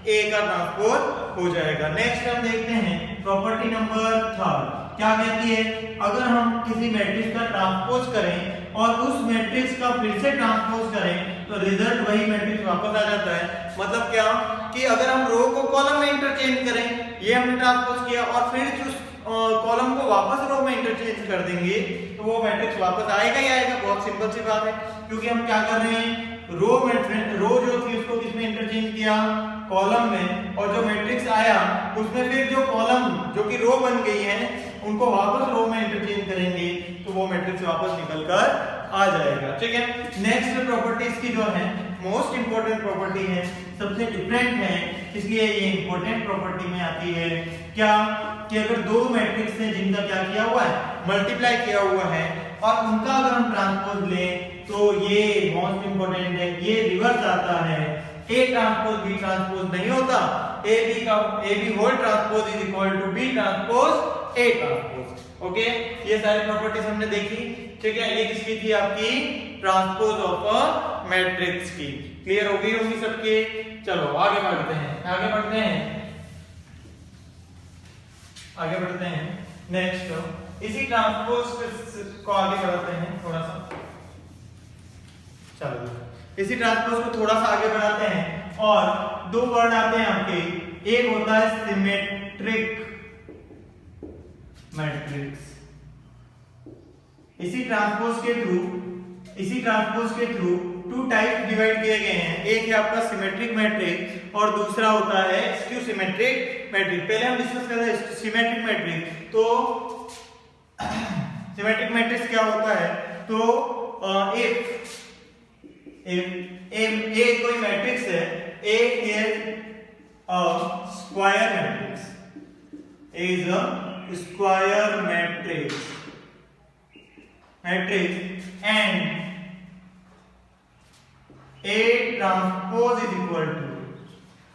a का ट्रांसपोज हो जाएगा। नेक्स्ट हम देखते हैं प्रॉपर्टी नंबर 3, क्या कहती है, अगर हम किसी मैट्रिक्स का ट्रांसपोज करें और उस मैट्रिक्स का फिर से ट्रांसपोज करें तो रिजल्ट वही मैट्रिक्स वापस आ जाता है। मतलब क्या कि अगर हम रो को कॉलम में इंटरचेंज करें, ये हमने ट्रांसपोज किया और फिर उस कॉलम को वापस रो में इंटरचेंज कर देंगे तो वो मैट्रिक्स वापस आएगा ही आएगा। बहुत सिंपल सी बात है, क्योंकि हम क्या कर रहे हैं, रो जो थी उसको किसमें इंटरचेंज किया, कॉलम में, और जो मैट्रिक्स आया उसमें फिर जो कॉलम जो कि रो बन गई है उनको वापस रो में इंटरचेंज करेंगे तो वो मैट्रिक्स वापस निकल कर आ जाएगा, ठीक है। नेक्स्ट प्रॉपर्टीज की जो है मोस्ट इंपोर्टेंट प्रॉपर्टी है, सबसे डिफरेंट है, इसलिए ये इंपोर्टेंट प्रॉपर्टी में आती है, क्या कि अगर दो मैट्रिक्स हैं जिनका क्या किया हुआ है, मल्टीप्लाई किया हुआ है और उनका अगर हम ट्रांसपोज लें तो ये मोस्ट इंपोर्टेंट है, ये रिवर्स आता है, A ट्रांसपोज B ट्रांसपोज नहीं होता, AB whole transpose is equal to B transpose A transpose. Okay, ये सारी प्रॉपर्टीज हमने देखी, ठीक है। ये किसकी थी, आपकी ट्रांसपोज ऑफ अ मैट्रिक्स की। क्लियर हो गई होंगी सबके। चलो आगे बढ़ते हैं नेक्स्ट, इसी ट्रांसपोज को आगे बढ़ाते हैं थोड़ा सा। चलो इसी ट्रांसपोज को थोड़ा सा आगे बढ़ाते हैं और दो वर्ड आते हैं आपके, एक होता है सिमेट्रिक मैट्रिक्स। इसी ट्रांसपोज के थ्रू टू टाइप डिवाइड किए गए हैं, एक है आपका सिमेट्रिक मैट्रिक्स और दूसरा होता है स्क्यू सिमेट्रिक मैट्रिक्स। पहले हम डिस्कस करते हैं सिमेट्रिक मैट्रिक्स। तो सिमेट्रिक मैट्रिक्स क्या होता है, तो ए कोई मैट्रिक्स है, A is a square matrix, A is a square matrix and A transpose is equal to,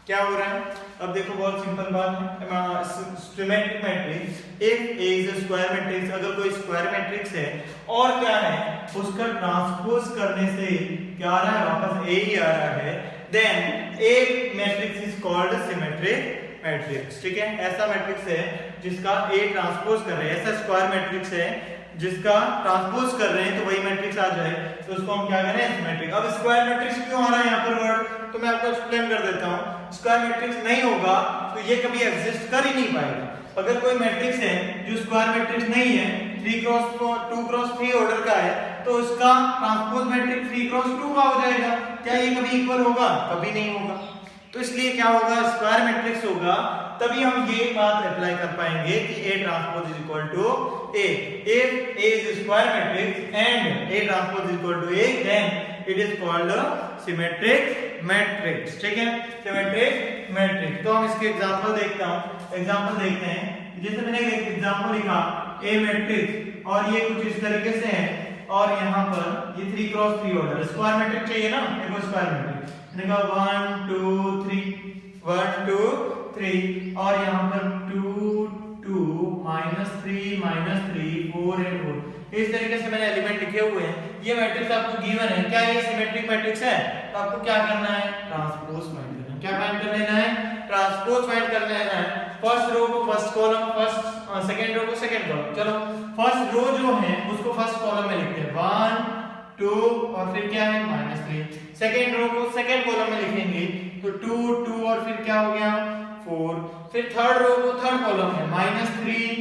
क्या हो रहा है, अब देखो बहुत सिंपल बात है, symmetric matrix if A is a square matrix, अगर कोई स्क्वायर मैट्रिक्स है और क्या है उसका ट्रांसपोज करने से क्या आ रहा है, वापस A ही आ रहा है, then A matrix is called symmetric matrix. ठीक है, ऐसा मैट्रिक्स है जिसका A ट्रांसपोज कर रहे हैं, ऐसा स्क्वायर मैट्रिक्स है जिसका ट्रांसपोज कर रहे हैं तो वही मैट्रिक्स आ जाए, तो उसको हम क्या करें, सिमेट्रिक। अब स्क्वायर मैट्रिक्स क्यों आ रहा है यहाँ पर वर्ड, तो मैं आपको एक्सप्लेन कर देता हूँ। स्क्वायर मैट्रिक्स नहीं होगा तो ये कभी एग्जिस्ट कर ही नहीं पाएगा। अगर कोई मैट्रिक्स है जो स्क्वायर मैट्रिक्स नहीं है, 2x3 ऑर्डर का है, तो उसका ट्रांसपोज मैट्रिक्स 3x2 का हो जाएगा, क्या ये कभी इक्वल होगा, कभी नहीं होगा। तो इसलिए क्या होगा, स्क्वायर मैट्रिक्स होगा, तभी हम ये बात अप्लाई कर पाएंगे कि A transpose is equal to A। If A is a square matrix and A transpose is equal to A, then it is called a symmetric matrix। ठीक है, सिमेट्रिक मैट्रिक्स। तो हम इसके एग्जांपल देखते हैं, जैसे मैंने एक एग्जांपल लिखा A मैट्रिक्स और ये कुछ इस तरीके से है और यहाँ पर ये 3x3 ऑर्डर स्क्वायर मैट्रिक्स चाहिए ना, देखो स्क्वायर मैट्रिक्स मैंने कहा 1 2 3 और यहाँ पर 2 2 -3 4 and 4 इस तरीके से मैंने एलिमेंट लिखे हुए हैं। ये मैट्रिक्स आपको गिवन है, क्या ये सिमेट्रिक मैट्रिक्स है, तो आपको क्या करना है, ट्रांसपोज फाइंड करना है। क्या फाइंड कर लेना है, ट्रांसपोज फाइंड कर लेना है। फर्स्ट रो को फर्स्ट कॉलम, सेकंड रो को सेकंड कॉलम। चलो फर्स्ट रो जो है उसको फर्स्ट कॉलम में लिखते हैं 1 2 और फिर क्या है -3। सेकंड रो को सेकंड कॉलम में लिखेंगे तो 2 2 और फिर क्या हो गया 4। फिर थर्ड रो को थर्ड कॉलम में -3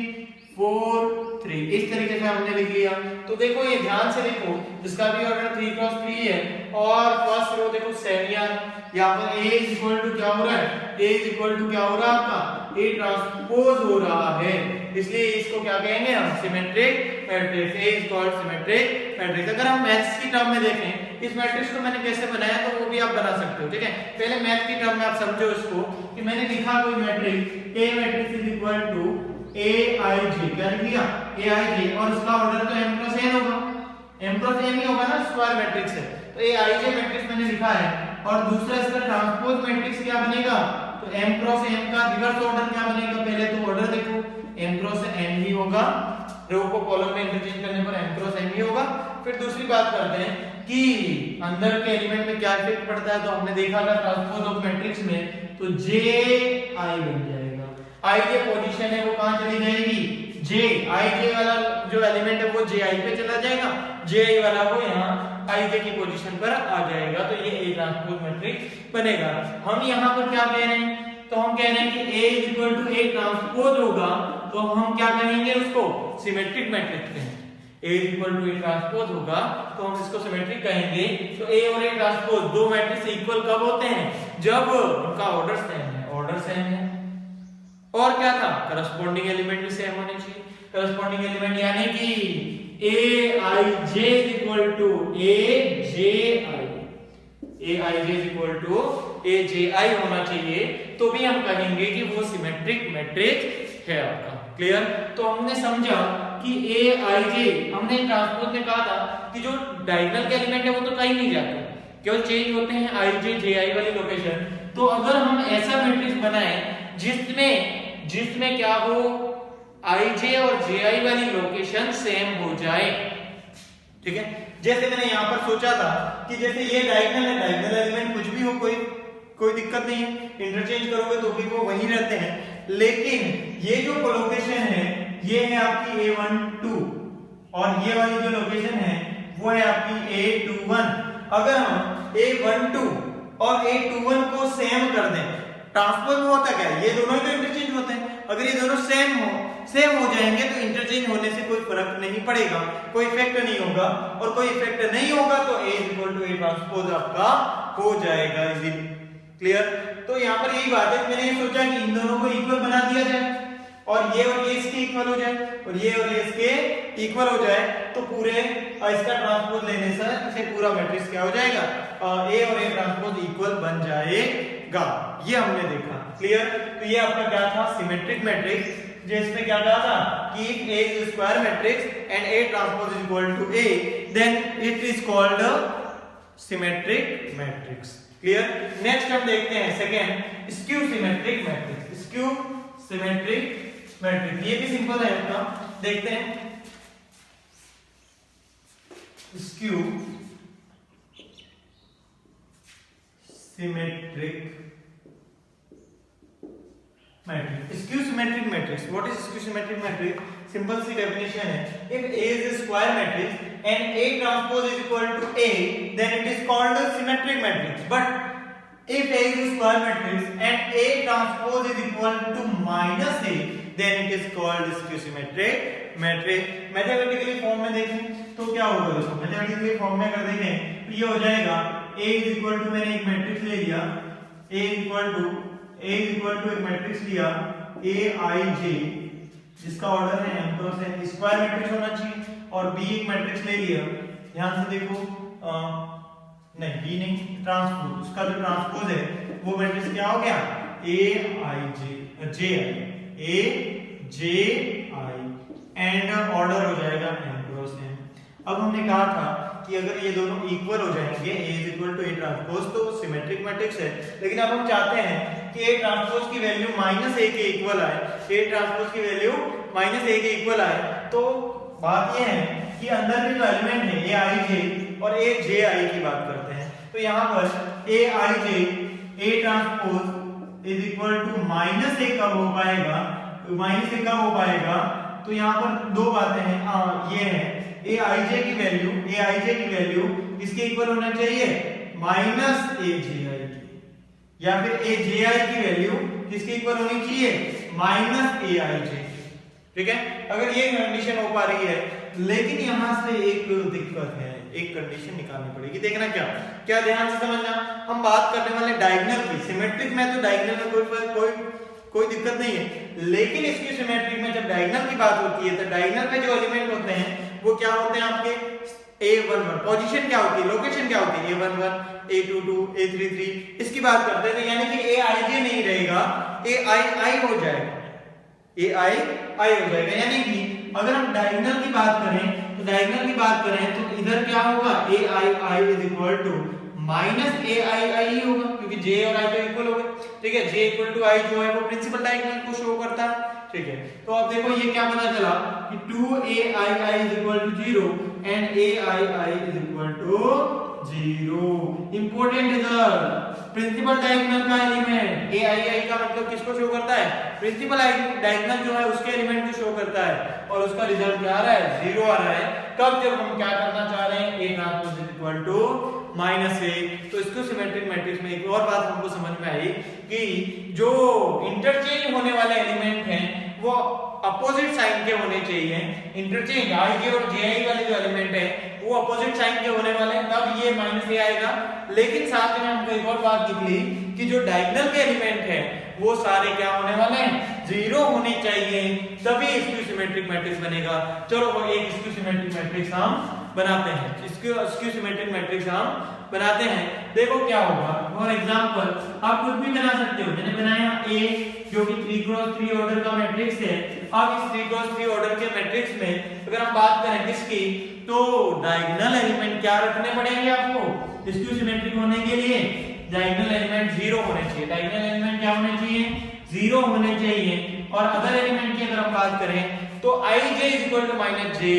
4 3 इस तरीके से हमने लिख लिया। तो देखो ये ध्यान से देखो, जिसका भी ऑर्डर 3x3 है और फर्स्ट रो देखो सेमिया, यहाँ पर A इज इक्वल टू क्या हो रहा है, A इज इक्वल टू क्या हो रहा है आपका, A ट्रांसपोज हो रहा है, इसलिए इसको क्या कहेंगे हम, symmetric matrix. A is called symmetric matrix. अगर हम मैथ्स की टर्म में देखें इस मैट्रिक्स को मैंने कैसे बनाया, तो वो भी आप बना सकते हो। ठीक है, पहले मैथ की टर्म में आप समझो इसको कि मैंने लिखा कोई matrix A matrix is equal to AIJ, क्या लिखा AIJ, और उसका ऑर्डर तो m + n होगा, m + n ही होगा ना, स्क्वायर मैट्रिक्स है, तो AIJ मैट्रिक्स मैंने लिखा है। और दूसरा इसका ट्रांसपोज मैट्रिक्स क्या बनेगा, तो m × n का रिवर्स ऑर्डर क्या बनेगा, पहले तो ऑर्डर देखो m × n ही होगा, रो को कॉलम में इंटरचेंज करने पर m × n ही होगा। फिर दूसरी बात करते हैं कि अंदर के एलिमेंट में क्या इफेक्ट पड़ता है, तो हमने देखा था ट्रांसपोज ऑफ मैट्रिक्स में, तो JI बन जाएगा। I जो पोजीशन है वो कहां चली जाएगी, J, IJ वाला जो एलिमेंट है वो JI पे चला जाएगा, JI वाला वो यहाँ IJ की पोजीशन पर आ जाएगा, तो ये A ट्रांसपोज मैट्रिक्स बनेगा। हम यहाँ पर क्या कह रहे हैं, तो हम कह रहे हैं कि A is equal to A transpose होगा, तो हम क्या कहेंगे उसको, सिमेट्रिक मैट्रिक्स कहेंगे। A is equal to A transpose होगा तो हम इसको सिमेट्रिक कहेंगे। तो A और A ट्रांसपोज दो मैट्रिक्स इक्वल कब होते हैं, जब उनका ऑर्डर सेम है, ऑर्डर सेम है। और क्या था, करस्पॉन्डिंग एलिमेंट भी सेम होने चाहिए। करस्पॉन्डिंग एलिमेंट यानी कि AIJ is equal to AJI, AIJ is equal to AJI होना चाहिए, तो भी हम कहेंगे कि वो सिमेट्रिक मैट्रिक्स है आपका। क्लियर, तो हमने समझा कि AIJ, हमने ट्रांसपोज में कहा था कि जो डायगोनल के एलिमेंट है वो तो कहीं नहीं जाते, केवल चेंज होते हैं IJ JI वाली लोकेशन। तो अगर हम ऐसा मैट्रिक्स बनाएं जिसमें क्या हो, IJ और JI वाली लोकेशन सेम हो जाए, ठीक है। जैसे मैंने यहाँ पर सोचा था कि जैसे ये डायगोनल है, डायगोनल एलिमेंट कुछ भी हो, कोई दिक्कत नहीं है, इंटरचेंज करोगे तो भी वो वही रहते हैं। लेकिन ये जो लोकेशन है ये है आपकी A12 और ये वाली जो लोकेशन है वो है आपकी A21। अगर हम A12 और A21 को सेम कर दें। ट्रांसपोज में होता क्या है, ये दोनों ही तो इंटरचेंज होते हैं। अगर ये दोनों सेम हो जाएंगे तो इंटरचेंज होने से कोई फर्क नहीं पड़ेगा, कोई इफेक्ट नहीं होगा, और कोई इफेक्ट नहीं होगा तो A = A ट्रांसपोज आपका हो जाएगा इजीली। क्लियर? तो यहाँ पर यही बात है, मैंने ये सोचा कि इन दोनों को इक्वल बना दिया जाए और ये इसके इक्वल हो जाए और ये इसके इक्वल हो जाए, तो पूरे इसका ट्रांसपोज लेने से इसे पूरा मैट्रिक्स क्या हो जाएगा, A और A ट्रांसपोज इक्वल बन जाएगा। ये हमने देखा। क्लियर? तो ये आपका क्या था, सिमेट्रिक मैट्रिक्स, जिसमें क्या कहा था कि if A is a square matrix and A transpose is equal to A, then it is called a symmetric matrix. Clear? Next हम देखते हैं second, skew symmetric matrix. Skew symmetric matrix ये भी सिंपल है अपना, देखते हैं। Skew symmetric matrix. Skew symmetric matrix, what is skew symmetric matrix? Simple सी डेफिनेशन है, if A is a square matrix and A transpose is equal to A, then it is called a symmetric matrix. But if A is a square matrix and A transpose is equal to -A, then it is called skew symmetric matrix. Mathematically form में देखें तो क्या होगा दोस्तों, mathematically form में अगर देखें तो ये हो जाएगा A is equal to, मैंने एक मैट्रिक्स ले लिया, A is equal to एक मैट्रिक्स लिया Aij, जिसका ऑर्डर है m cross n, square matrix होना चाहिए, और B एक मैट्रिक्स ले लिया, ध्यान से देखो, नहीं B नहीं, ट्रांसपोज, उसका जो ट्रांसपोज है वो मैट्रिक्स क्या हो गया, Aji एंड ऑर्डर हो जाएगा m क्रॉस n। अब हमने कहा था कि अगर ये दोनों इक्वल हो जाएंगे, A = A ट्रांसपोज, तो सिमेट्रिक मैट्रिक्स है। लेकिन अब हम चाहते हैं कि A ट्रांसपोज की वैल्यू -A के इक्वल आए, A ट्रांसपोज की वैल्यू -A के इक्वल आए, तो बात ये है कि अंदर भी जो एलिमेंट है Aij और Aji की बात करते हैं, तो यहाँ पर Aij A ट्रांसपोज =-A कब हो पाएगा, -A कब हो पाएगा, तो यहाँ पर दो बातें हैं, ये है Aij की वैल्यू किसके इक्वल होना चाहिए, -Aji की, या फिर Aji की वैल्यू किसके इक्वल होनी चाहिए, -Aij। ठीक है, अगर ये कंडीशन हो पा रही है, लेकिन यहां से एक दिक्कत है, एक कंडीशन निकालनी पड़ेगी। देखना क्या ध्यान से समझना, हम बात करने वाले डायगोनल की। सिमेट्रिक में तो डायगोनल में कोई दिक्कत नहीं है, लेकिन इसकी सिमेट्रिक में जब डायगोनल की बात होती है तो डायगोनल में जो एलिमेंट होते हैं वो क्या होते हैं आपके, A11, पोजीशन क्या होती है, लोकेशन क्या होती है, A11, A22, A33, इसकी बात करते हैं, तो यानी कि Aij नहीं रहेगा, Ai हो जाएगा, Ai हो जाएगा। यानी कि अगर हम डायगोनल की बात करें तो इधर क्या होगा, Ai -Aii होगा, क्योंकि J और I तो इक्वल हो गए। ठीक है, J = I जो है वो प्रिंसिपल डायगोनल को शो करता है। ठीक है, तो अब देखो ये क्या पता चला कि 2Aii = 0 and Aii = 0। Important result, principal diagonal का एलिमेंट Aii का मतलब किसको शो करता है, प्रिंसिपल डायगोनल जो है उसके एलिमेंट को शो करता है, और उसका रिजल्ट क्या आ रहा है, 0 आ रहा है। कब, जब हम क्या करना चाह रहे हैं, A ट्रांसपोज -A। तो इसको सिमेट्रिक मैट्रिक्स में एक और बात हमको समझ में आई कि जो इंटरचेंज होने वाले एलिमेंट हैं वो अपोजिट साइन के होने चाहिए। इंटरचेंज Ij और Ji वाले जो एलिमेंट है वो अपोजिट साइन के होने वाले हैं, तब ये -A आएगा। लेकिन साथ में हमको एक और बात निकली कि जो डायगोनल के एलिमेंट है वो सारे क्या होने वाले हैं, 0 होने चाहिए, तभी स्क्यू सिमेट्रिक मैट्रिक्स बनेगा। चलो वो एक स्क्यू सिमेट्रिक मैट्रिक्स हम बनाते हैं, स्क्यू सिमेट्रिक मैट्रिक्स हम बनाते हैं। देखो क्या होगा, फॉर एग्जांपल आप कुछ भी बना सकते हो। मैंने बनाया A जो कि 3x3 ऑर्डर का मैट्रिक्स है। अब इस 3x3 ऑर्डर के मैट्रिक्स में अगर हम बात करें किसकी, तो डायगोनल एलिमेंट क्या रखने पड़ेंगे आपको, स्क्यू सिमेट्रिक होने के लिए डायगोनल एलिमेंट 0 होने चाहिए। डायगोनल एलिमेंट क्या होने चाहिए, 0 होने चाहिए। और अदर एलिमेंट की अगर हम बात करें तो Ij = -J,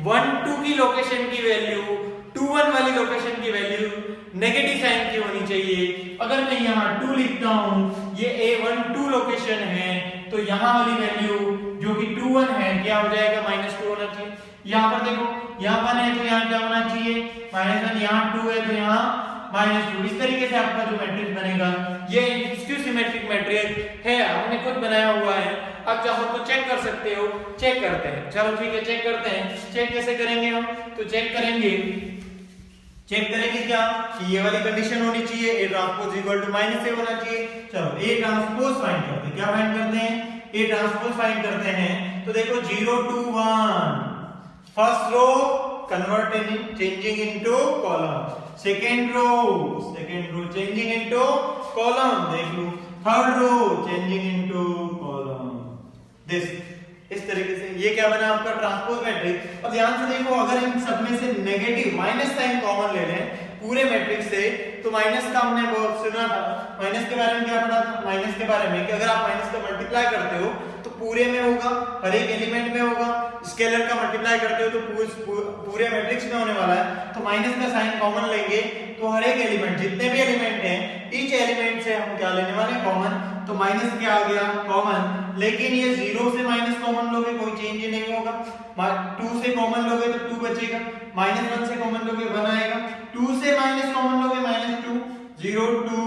1 2 की लोकेशन की वैल्यू 2 1 वाली लोकेशन की वैल्यू नेगेटिव साइन की होनी चाहिए। अगर मैं यहाँ 2 लिखता हूँ, ये A12 लोकेशन है, तो यहाँ वाली वैल्यू जो कि 2 1 है क्या हो जाएगा, -2 होना चाहिए। यहाँ पर देखो, यहाँ 1 है तो यहाँ क्या होना चाहिए, -1, यहाँ 2 है तो यहाँ -2। इस तरीके से आपका जो मैट्रिक्स बनेगा ये स्क्यू सिमेट्रिक मैट्रिक्स है, हमने खुद बनाया हुआ है। अब चाहो तो चेक कर सकते हो, चेक करते हैं। चलो ठीक है, चेक करते हैं। चेक कैसे करेंगे हम? तो चेक करेंगे क्या कि ये वाली कंडीशन होनी चाहिए, A transpose equal to -A होना चाहिए। चलो A ट्रांसपोज फाइंड करते हैं। क्या फाइंड करते हैं? A ट्रांसपोज फाइंड करते हैं। तो देखो 0 2 1, first row converting changing into column, second row changing into column, देख लो third row changing into column. This इस तरीके से ये क्या बना आपका ट्रांसपोज मैट्रिक्स। अब ध्यान से देखो, अगर इन सब में से नेगेटिव माइनस साइन कॉमन ले लें पूरे मैट्रिक्स से, तो माइनस का हमने बहुत सुना था। माइनस के बारे में क्या पढ़ा था? माइनस के बारे में कि अगर आप माइनस का मल्टीप्लाई करते हो तो पूरे में होगा, हर एक एलिमेंट में होगा। स्केलर का मल्टीप्लाई करते हो तो पूरे मैट्रिक्स में होने वाला है। तो माइनस का साइन कॉमन लेंगे तो हर एक एलिमेंट, जितने भी एलिमेंट हैं, ईच एलिमेंट से हम क्या लेने वाले हैं? कॉमन। तो माइनस क्या आ गया? कॉमन। लेकिन ये 0 से माइनस कॉमन लोगे कोई चेंज ही नहीं होगा। 2 से कॉमन लोगे तो 2 बचेगा, -1 से कॉमन लोगे 1 आएगा, 2 से माइनस कॉमन लोगे -2, 0 2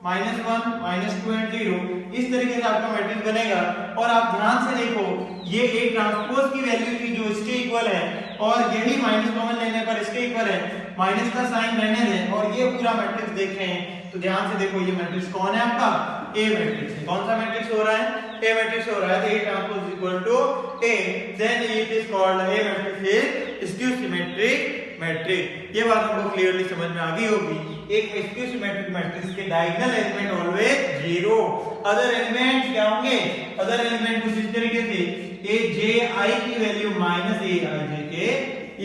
-1 -2 एंड 0। इस तरीके से आपका मैट्रिक्स बनेगा। और आप ध्यान से देखो, ये A ट्रांसपोज की वैल्यू थी जो इसके इक्वल है, और यही माइनस कॉमन लेने पर इसके इक्वल है। माइनस का साइन रहने दें और ये पूरा मैट्रिक्स देखें तो ध्यान से देखो, ये मैट्रिक्स कौन है आपका? A मैट्रिक्स है। कौन सा मैट्रिक्स हो रहा है? A मैट्रिक्स हो रहा है। तो A transpose equal to A, then it is called A matrix is skew symmetric matrix. ये बात हमको क्लियरली समझ में आ गई होगी। एक स्क्यू सिमेट्रिक मैट्रिक्स के diagonal element always 0, other elements क्या होंगे? अदर एलिमेंट कुछ इस तरीके से Aj की वैल्यू -Aij के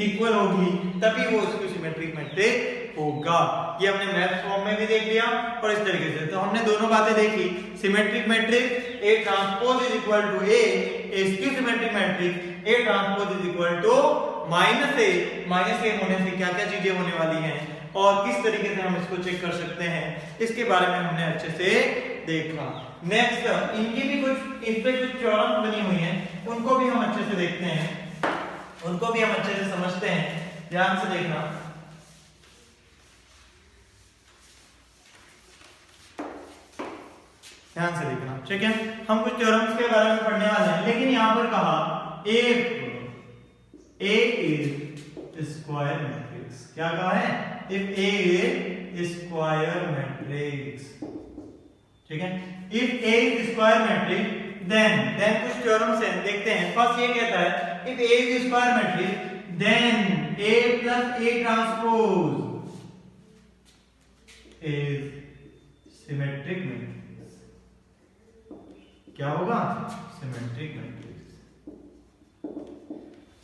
इक्वल होगी, तभी वो स्क्यू सिमेट्रिक मैट्रिक्स होगा। ये हमने मैथ्स फॉर्म में भी देख लिया और इस तरीके से। तो हमने दोनों बातें देखी, symmetric matrix A transpose is equal to A, skew symmetric matrix A transpose is equal to -A होने से क्या क्या चीजें होने वाली हैं और किस तरीके से हम इसको चेक कर सकते हैं, इसके बारे में हमने अच्छे से देखा। नेक्स्ट, इनकी भी कुछ इस पे कुछ थ्योरम बनी हुई हैं, उनको भी हम अच्छे से देखते हैं, उनको भी हम अच्छे से समझते हैं। ध्यान से देखना, ध्यान से देखना, ठीक है। हम कुछ थ्योरम्स के बारे में पढ़ने वाले हैं, लेकिन यहां पर कहा if A is square matrix, क्या कहा है? if A is square matrix, ठीक है। if A is square matrix then कुछ थ्योरम्स हैं, देखते हैं। फर्स्ट ये कहता है if A is square matrix then A plus A transpose is symmetric matrix। क्या होगा? सिमेट्रिक मैट्रिक्स,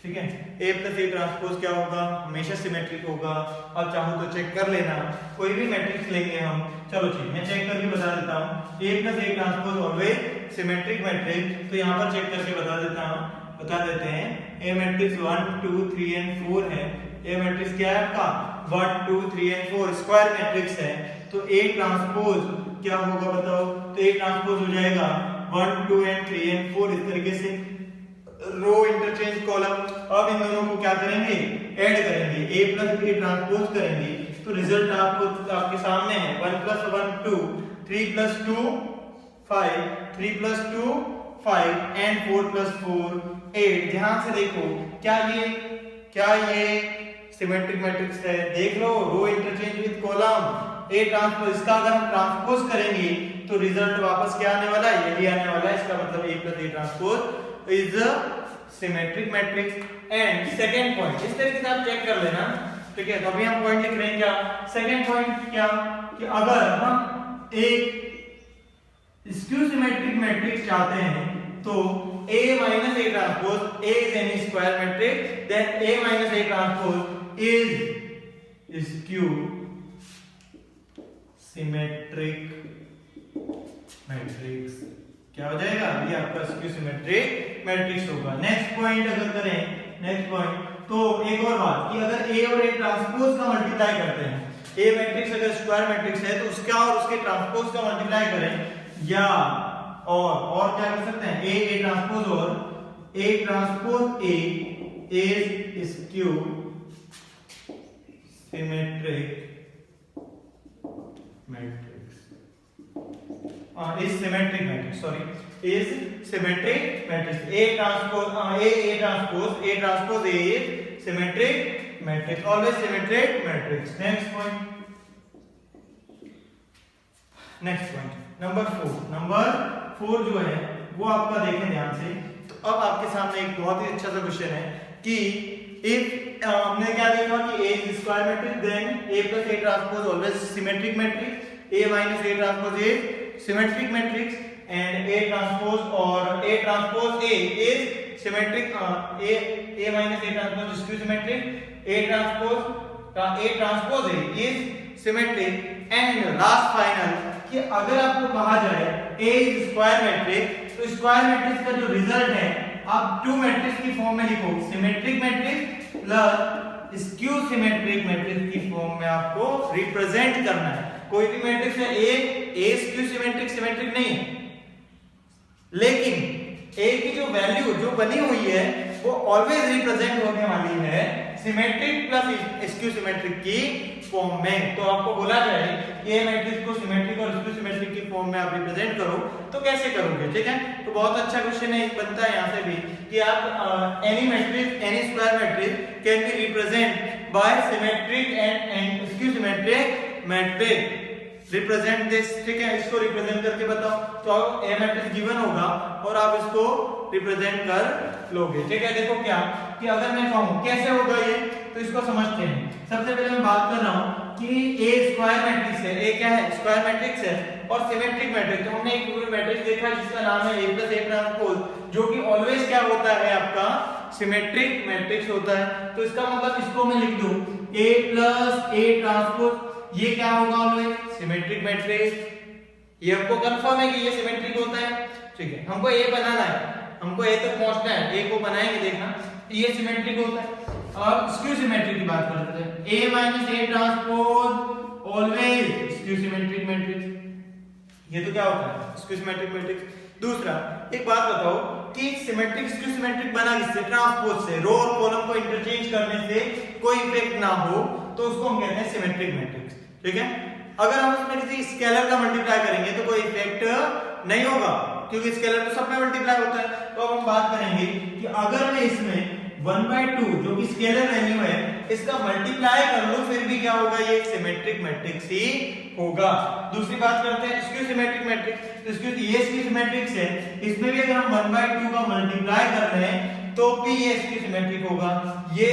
ठीक है। A plus A ट्रांसपोज क्या होगा? हमेशा सिमेट्रिक होगा। अब चाहो तो चेक कर लेना, कोई भी मैट्रिक्स लेंगे हम। चलो ठीक, मैं चेक करके बता देता हूँ। A plus A transpose always symmetric matrix. तो यहाँ पर चेक करके बता देते हैं। A मैट्रिक्स 1 2 3 एंड 4 है। A मैट्रिक्स क्या है आपका? 1 2 3 एंड 4 स्क्वायर मैट्रिक्स है। तो A ट्रांसपोज क्या होगा बताओ? तो A ट्रांसपोज हो जाएगा 1 2 एंड 3 एंड 4 इस तरीके से, रो इंटरचेंज कॉलम। अब इन दोनों को क्या करेंगे? ऐड करेंगे, A प्लस B ट्रांसपोज करेंगे, तो रिजल्ट आपके सामने है। 1 plus 1 2, 3 plus 2 5, 3 plus 2 5 and 4 plus 4 8। ध्यान से देखो, क्या ये सिमेट्रिक मैट्रिक्स है? देख लो, row interchange with column, A transpose. इसका अगर हम ट्रांसपोज करेंगे तो रिजल्ट वापस क्या आने वाला है? यही आने वाला है। इसका मतलब A plus A transpose is a symmetric matrix. And second point, इस तरीके से आप चेक कर लेना, ठीक है। तो अभी हम पॉइंट लिख रहे हैं क्या? सेकंड पॉइंट क्या कि अगर हम एक स्क्यू सिमेट्रिक मैट्रिक्स चाहते हैं तो A minus A transpose, A is any square matrix, then A minus A transpose is skew symmetric matrix। क्या हो जाएगा? ये आपका स्क्यू सिमेट्रिक मैट्रिक्स होगा। नेक्स्ट पॉइंट अगर करें, नेक्स्ट पॉइंट, तो एक और बात कि अगर A और A ट्रांसपोज का मल्टीप्लाई करते हैं, A मैट्रिक्स अगर स्क्वायर मैट्रिक्स है तो उसका और उसके ट्रांसपोज का मल्टीप्लाई करें, या और क्या कर सकते हैं? A ट्रांसपोज और A transpose A is skew symmetric matrix is symmetric matrix, sorry, is symmetric matrix. A transpose A is symmetric matrix, always symmetric matrix. Next point number 4 जो है वो आपका देखें ध्यान से। तो अब आपके सामने एक बहुत ही अच्छा सा क्वेश्चन है कि if हमने क्या देखा कि A is square matrix, then A plus A transpose always symmetric matrix, A minus A transpose is symmetric matrix, and A transpose or A transpose A is symmetric, A minus A transpose is skew symmetric, A transpose A is symmetric, and last final कि अगर आपको कहा जाए A is square matrix, तो square matrix का जो result है आप टू मैट्रिक्स की फॉर्म में लिखो, symmetric matrix plus skew symmetric matrix की फॉर्म में आपको रिप्रेजेंट करना है। कोई भी मैट्रिक्स है ए स्क्यू सिमेट्रिक नहीं है, लेकिन ए की जो वैल्यू जो बनी हुई है वो ऑलवेज रिप्रेजेंट होने वाली है सिमेट्रिक प्लस स्क्यू सिमेट्रिक की फॉर्म में। तो आपको बोला जाए कि ए मैट्रिक्स को सिमेट्रिक और स्क्यू सिमेट्रिक की फॉर्म में आप रिप्रेजेंट करो, तो कैसे करोगे? ठीक है, तो बहुत अच्छा क्वेश्चन है, बनता है यहां से भी कि आप any matrix, any square matrix can B represent by symmetric and skew symmetric matrix, represent this. ठीक है, इसको रिप्रेजेंट करके बताओ, तो ए मैट्रिक्स गिवन होगा और आप इसको रिप्रेजेंट कर लोगे। ठीक है, देखो क्या कि अगर मैं कहूं कैसे होगा ये, तो इसको समझते हैं। सबसे पहले मैं बात कर रहा हूं कि ए स्क्वायर मैट्रिक्स है, ए क्या है? स्क्वायर मैट्रिक्स है और सिमेट्रिक मैट्रिक्स। तो हमने एक मैट्रिक्स देखा जिसका नाम है A plus A ट्रांसपोज, जो कि ऑलवेज क्या होता है आपका सिमेट्रिक मैट्रिक्स होता है। तो इसका मतलब इसको मैं लिख दूं A plus A ट्रांसपोज, ये क्या होगा? Always symmetric matrix. ये हमको कंफर्म है कि ये सिमेट्रिक होता है। ठीक है, हमको ए बनाना है, हमको ए तक पहुंचना है, ए को बनाएंगे, देखना ये सिमेट्रिक होता है। और स्क्यू सिमेट्रिक की बात करते हैं, A minus A transpose always skew symmetric matrix. ये तो क्या होता है? Skew symmetric matrix. दूसरा, एक बात बताओ कि सिमेट्रिक स्क्यू सिमेट्रिक बना किससे? ट्रांसपोज से। रो और कॉलम को इंटरचेंज करने से कोई इफेक्ट ना हो तो उसको हम कहते हैं सिमेट्रिक मैट्रिक्स। ठीक है, अगर हम उसमें किसी स्केलर का मल्टीप्लाई करेंगे तो कोई इफेक्ट नहीं होगा, क्योंकि स्केलर तो सब में मल्टीप्लाई होता है। तो अब हम बात करेंगे कि अगर मैं इसमें 1/2 जो कि स्केलर वैल्यू है इसका मल्टीप्लाई कर लो, फिर भी क्या होगा? ये सिमेट्रिक मैट्रिक्स ही होगा। दूसरी बात करते हैं स्क्यू सिमेट्रिक मैट्रिक्स। तो ये स्क्यू सिमेट्रिक्स है, इसमें भी अगर हम 1/2 का मल्टीप्लाई कर रहे हैं तो भी ये स्क्यू सिमेट्रिक होगा। ये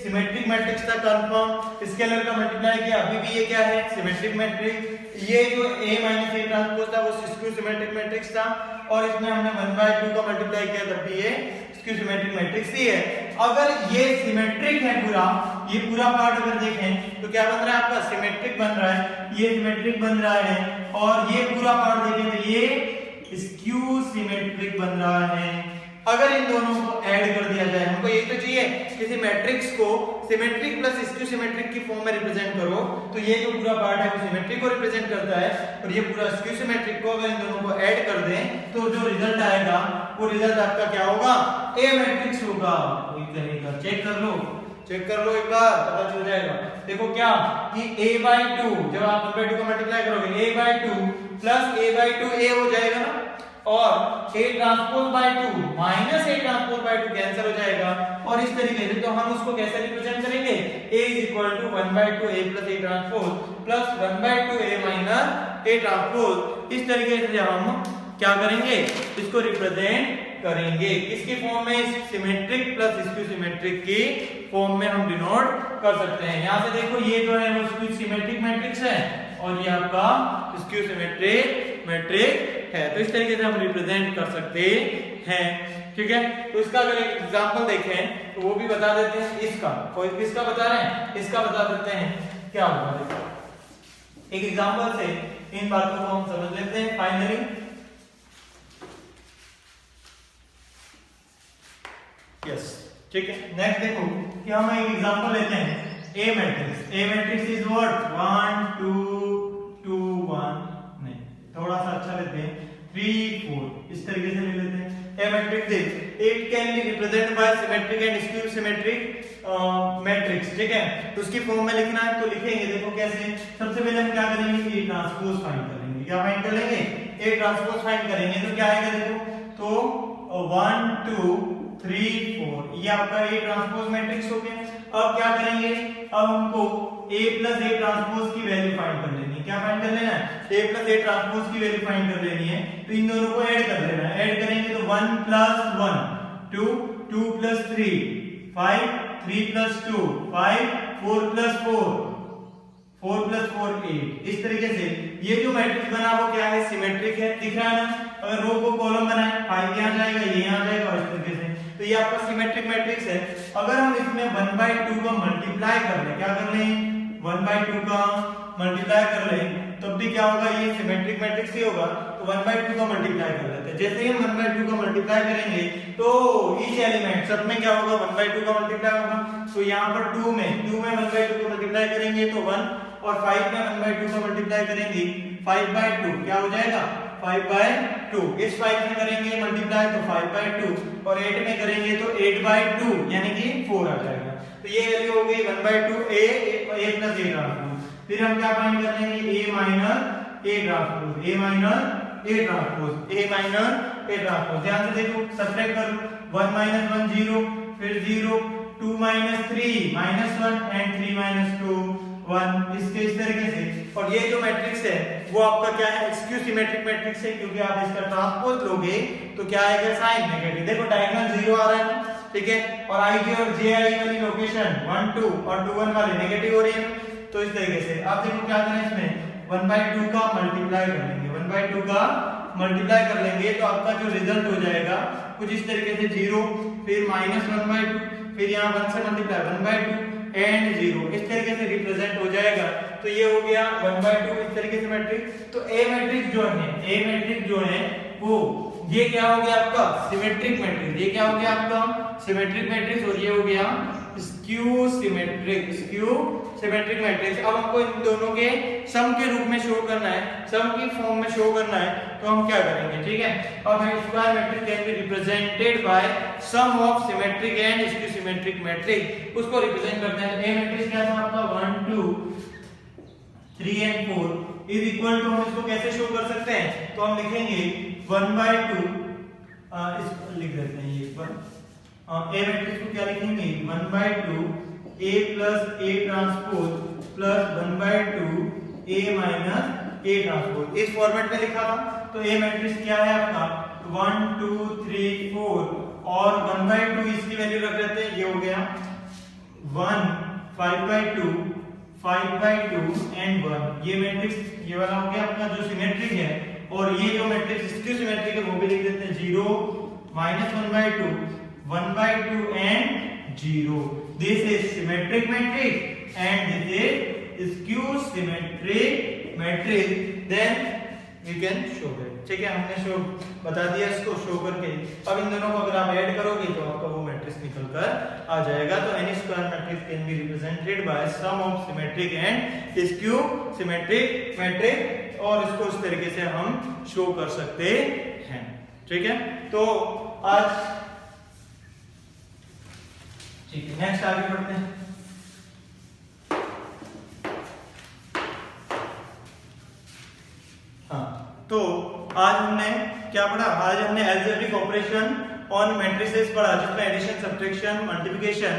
सिमेट्रिक मैट्रिक्स था कंफर्म, स्केलर का मल्टीप्लाई किया, अभी भी ये क्या है? Symmetric matrix. ये जो A minus A ट्रांसपोज था वो स्क्यू सिमेट्रिक मैट्रिक्स था, और इसमें हमने 1/2 का मल्टीप्लाई किया तब भी ये स्क्यू सिमेट्रिक मैट्रिक्स ही है। अगर ये सिमेट्रिक है पूरा, ये पूरा पार्ट अगर देखें तो क्या बन रहा है आपका? सिमेट्रिक बन रहा है, ये सिमेट्रिक बन रहा है, और ये पूरा पार्ट देखें तो ये स्क्यू सिमेट्रिक बन रहा है। अगर इन दोनों को ऐड कर दिया जाए, हमको ये तो चाहिए किसी मैट्रिक्स को सिमेट्रिक प्लस स्क्यू सिमेट्रिक की फॉर्म में रिप्रेजेंट करो, तो ये जो पूरा पार्ट है वो सिमेट्रिक को रिप्रेजेंट करता है और ये पूरा स्क्यू सिमेट्रिक को। अगर इन दोनों को ऐड कर दें तो जो रिजल्ट आएगा वो रिजल्ट आपका क्या होगा? ए मैट्रिक्स होगा। कोई कहेगा चेक कर लो एक बार, पता चल जाएगा। देखो क्या कि A/2 जब आप 1/2 का मल्टीप्लाई करोगे A/2 प्लस A/2 A हो जाएगा ना, और A transpose bye 2 minus A transpose bye 2 cancel हो जाएगा। और इस तरीके से तो हम उसको कैसे रिप्रेजेंट करेंगे? A is equal to 1/2 A plus A transpose plus 1/2 A minus A transpose. इस तरीके से हम क्या करेंगे? इसको रिप्रेजेंट करेंगे किसकी फॉर्म में? सिमेट्रिक प्लस स्क्यू सिमेट्रिक की फॉर्म में हम डिनोट कर सकते हैं। यहां से देखो ये जो है वो स्क्यू सिमेट्रिक मैट्रिक्स है और ये आपका स्क्यू सिमेट्रिक मैट्रिक है। तो इस तरीके से हम रिप्रेजेंट कर सकते हैं। ठीक है, तो इसका अगर एक एग्जांपल देखें तो वो भी बता देते हैं। इसका कोई किसका बता रहे हैं? इसका बता देते हैं क्या होगा। देखो एक एग्जांपल से इन बातों को हम समझ लेते हैं फाइनली। यस, ठीक है, नेक्स्ट देखो कि हम एक एग्जांपल लेते हैं A matrix. A matrix is what? 1 2 2 1, नहीं थोड़ा सा अच्छा लेते हैं 3 4, इस तरीके से ले लेते हैं। A मैट्रिक्स देख it can be represented bye symmetric and skew symmetric matrix, ठीक है। तो उसकी फॉर्म में लिखना है तो लिखेंगे, देखो कैसे। सबसे पहले हम क्या करेंगे, ए ट्रांसपोज फाइंड करेंगे। क्या फाइंड कर लेंगे, ए ट्रांसपोज फाइंड करेंगे। तो क्या आएगा देखो, तो 1 2 3 4 ये आपका ए ट्रांसपोज मैट्रिक्स हो गया। अब क्या करेंगे, अब हमको a प्लस ए ट्रांसपोज की वैल्यू फाइंड कर लेनी है। क्या फाइंड कर लेना है, a प्लस ए ट्रांसपोज की वैल्यू फाइंड कर लेनी है। तो इन दोनों को ऐड कर लेना है। ऐड करेंगे तो 1 plus 1 2 2 plus 3 5 3 plus 2 5 4 plus 4 4 plus 4 8। इस तरीके से ये जो मैट्रिक्स बना वो क्या है, सिमेट्रिक है। दिख रहा है ना, अगर रो को कॉलम बनाए 5 यहाँ जाएगा, ये यहाँ जाएगा, और इस तरीके से। तो ये आपका सिमेट्रिक मैट्रिक्स है। अगर हम इसमें 1/2 का मल्टीप्लाई कर लें, क्या कर लें, 1/2 का मल्टीप्लाई कर लें, तब भी क्या होगा, ये सिमेट्रिक मैट्रिक्स ही होगा। तो 1/2 का मल्टीप्लाई कर लेते हैं। जैसे ही हम 1/2 का मल्टीप्लाई करेंगे तो ईच एलिमेंट सब में क्या होगा, 1/2 का मल्टीप्लाई होगा। तो यहाँ पर 2 में 1/2 का मल्टीप्लाई करेंगे तो 1, और 5 में 1/2 का मल्टीप्लाई करेंगे 5/2, क्या हो जाएगा 5/2। इस 5 में करेंगे मल्टीप्लाई तो 5/2, और 8 में करेंगे तो 8/2 यानी कि 4 आ जाएगा। तो ये वैल्यू हो गई 1/2 a प्लस ए ट्रांसपोज। फिर हम क्या फाइंड कर लेंगे, a minus A transpose, a minus A transpose, a minus A transpose. ध्यान से देखो, सब्ट्रैक्ट करो, 1 माइनस 1 0, फिर 0 2 माइनस 3 माइनस 1 एंड 3 माइनस 2 1। इसके इस तरीके से। और ये जो मैट्रिक्स है वो आपका क्या है, स्क्यू सिमेट्रिक मैट्रिक्स है, क्योंकि आप इसका ट्रांसपोज लोगे तो क्या आएगा, साइन नेगेटिव। देखो डायगोनल 0 आ रहा है ना, ठीक है, और i j और j i वाली लोकेशन 1 2 और 2 1 वाले नेगेटिव हो रही है। तो इस तरीके से आप देखो क्या करें, इसमें 1/2 का मल्टीप्लाई कर लेंगे, 1/2 का मल्टीप्लाई कर लेंगे तो आपका जो रिजल्ट हो जाएगा कुछ इस तरीके से, 0 फिर माइनस 1/2, फिर यहाँ 1 से मल्टीप्लाई 1/2 एंड 0, इस तरीके से रिप्रेजेंट हो जाएगा। तो ये हो गया 1/2 इस तरीके से मैट्रिक्स। तो ए मैट्रिक्स जो है वो ये क्या हो गया आपका, सिमेट्रिक मैट्रिक्स। ये क्या हो गया आपका, सिमेट्रिक मैट्रिक्स, और ये हो गया स्क्यू सिमेट्रिक मैट्रिक्स। अब हमको इन दोनों के सम के रूप में शो करना है, सम की फॉर्म में शो करना है, तो हम क्या करेंगे, ठीक है। अब हम square matrix can be represented by sum of symmetric and skew symmetric matrix, उसको रिप्रेजेंट करते हैं। ए मैट्रिक्स क्या था आपका, 1 2 3 एंड 4 इज इक्वल टू, हम इसको कैसे शो कर सकते हैं, तो हम लिखेंगे 1/2, इसको लिख देते हैं ये एक बार। ए मैट्रिक्स को क्या लिखेंगे, 1/2 a plus A transpose plus 1/2 a minus A transpose, इस फॉर्मेट में लिखा था। तो ए मैट्रिक्स क्या है आपका, 1 2 3 4, और 1/2 इसकी वैल्यू रख लेते हैं, ये हो गया 1 5/2 5/2 एंड 1। ये मैट्रिक्स ये वाला हो गया अपना जो सिमेट्रिक है। और ये जो मैट्रिक्स स्क्यू सिमेट्रिक है वो भी लिख देते हैं, 0 -1/2 1/2 and 0। This is symmetric matrix and this is skew symmetric matrix. Then we can show it, ठीक है। हमने शो बता दिया इसको शो करके। अब इन दोनों को अगर आप ऐड करोगे तो आपका वो मैट्रिक्स निकल कर आ जाएगा। तो any square matrix can be represented by sum of symmetric and skew symmetric matrix, और इसको इस तरीके से हम शो कर सकते हैं, ठीक है। तो आज ठीक है, नेक्स्ट आगे बढ़ते हैं। तो आज हमने क्या पढ़ा, आज हमने अलजेब्रिक ऑपरेशन ऑन मैट्रिसेस पढ़ा, जिसमें एडिशन, सब्ट्रैक्शन, मल्टीप्लिकेशन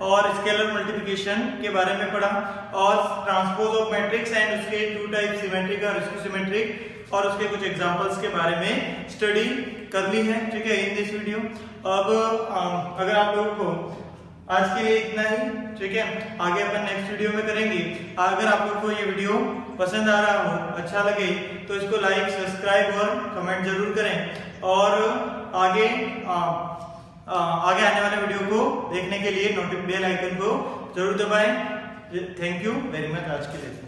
और स्केलर मल्टीप्लिकेशन के बारे में पढ़ा, और ट्रांसपोज ऑफ मैट्रिक्स एंड उसके 2 टाइप, सिमेट्रिक और स्क्यू सिमेट्रिक, और उसके कुछ एग्जांपल्स के बारे में स्टडी कर ली है, ठीक है, इन दिस वीडियो। अब अगर आप लोगों को आज के लिए इतना ही, ठीक है, आगे अपन नेक्स्ट वीडियो में करेंगे। अगर आप लोग को ये वीडियो पसंद आ रहा हो, अच्छा लगे, तो इसको लाइक, सब्सक्राइब और कमेंट जरूर करें, और आगे आने वाले वीडियो को देखने के लिए बेल आइकन को जरूर दबाएं। थैंक यू वेरी मच आज के लिए।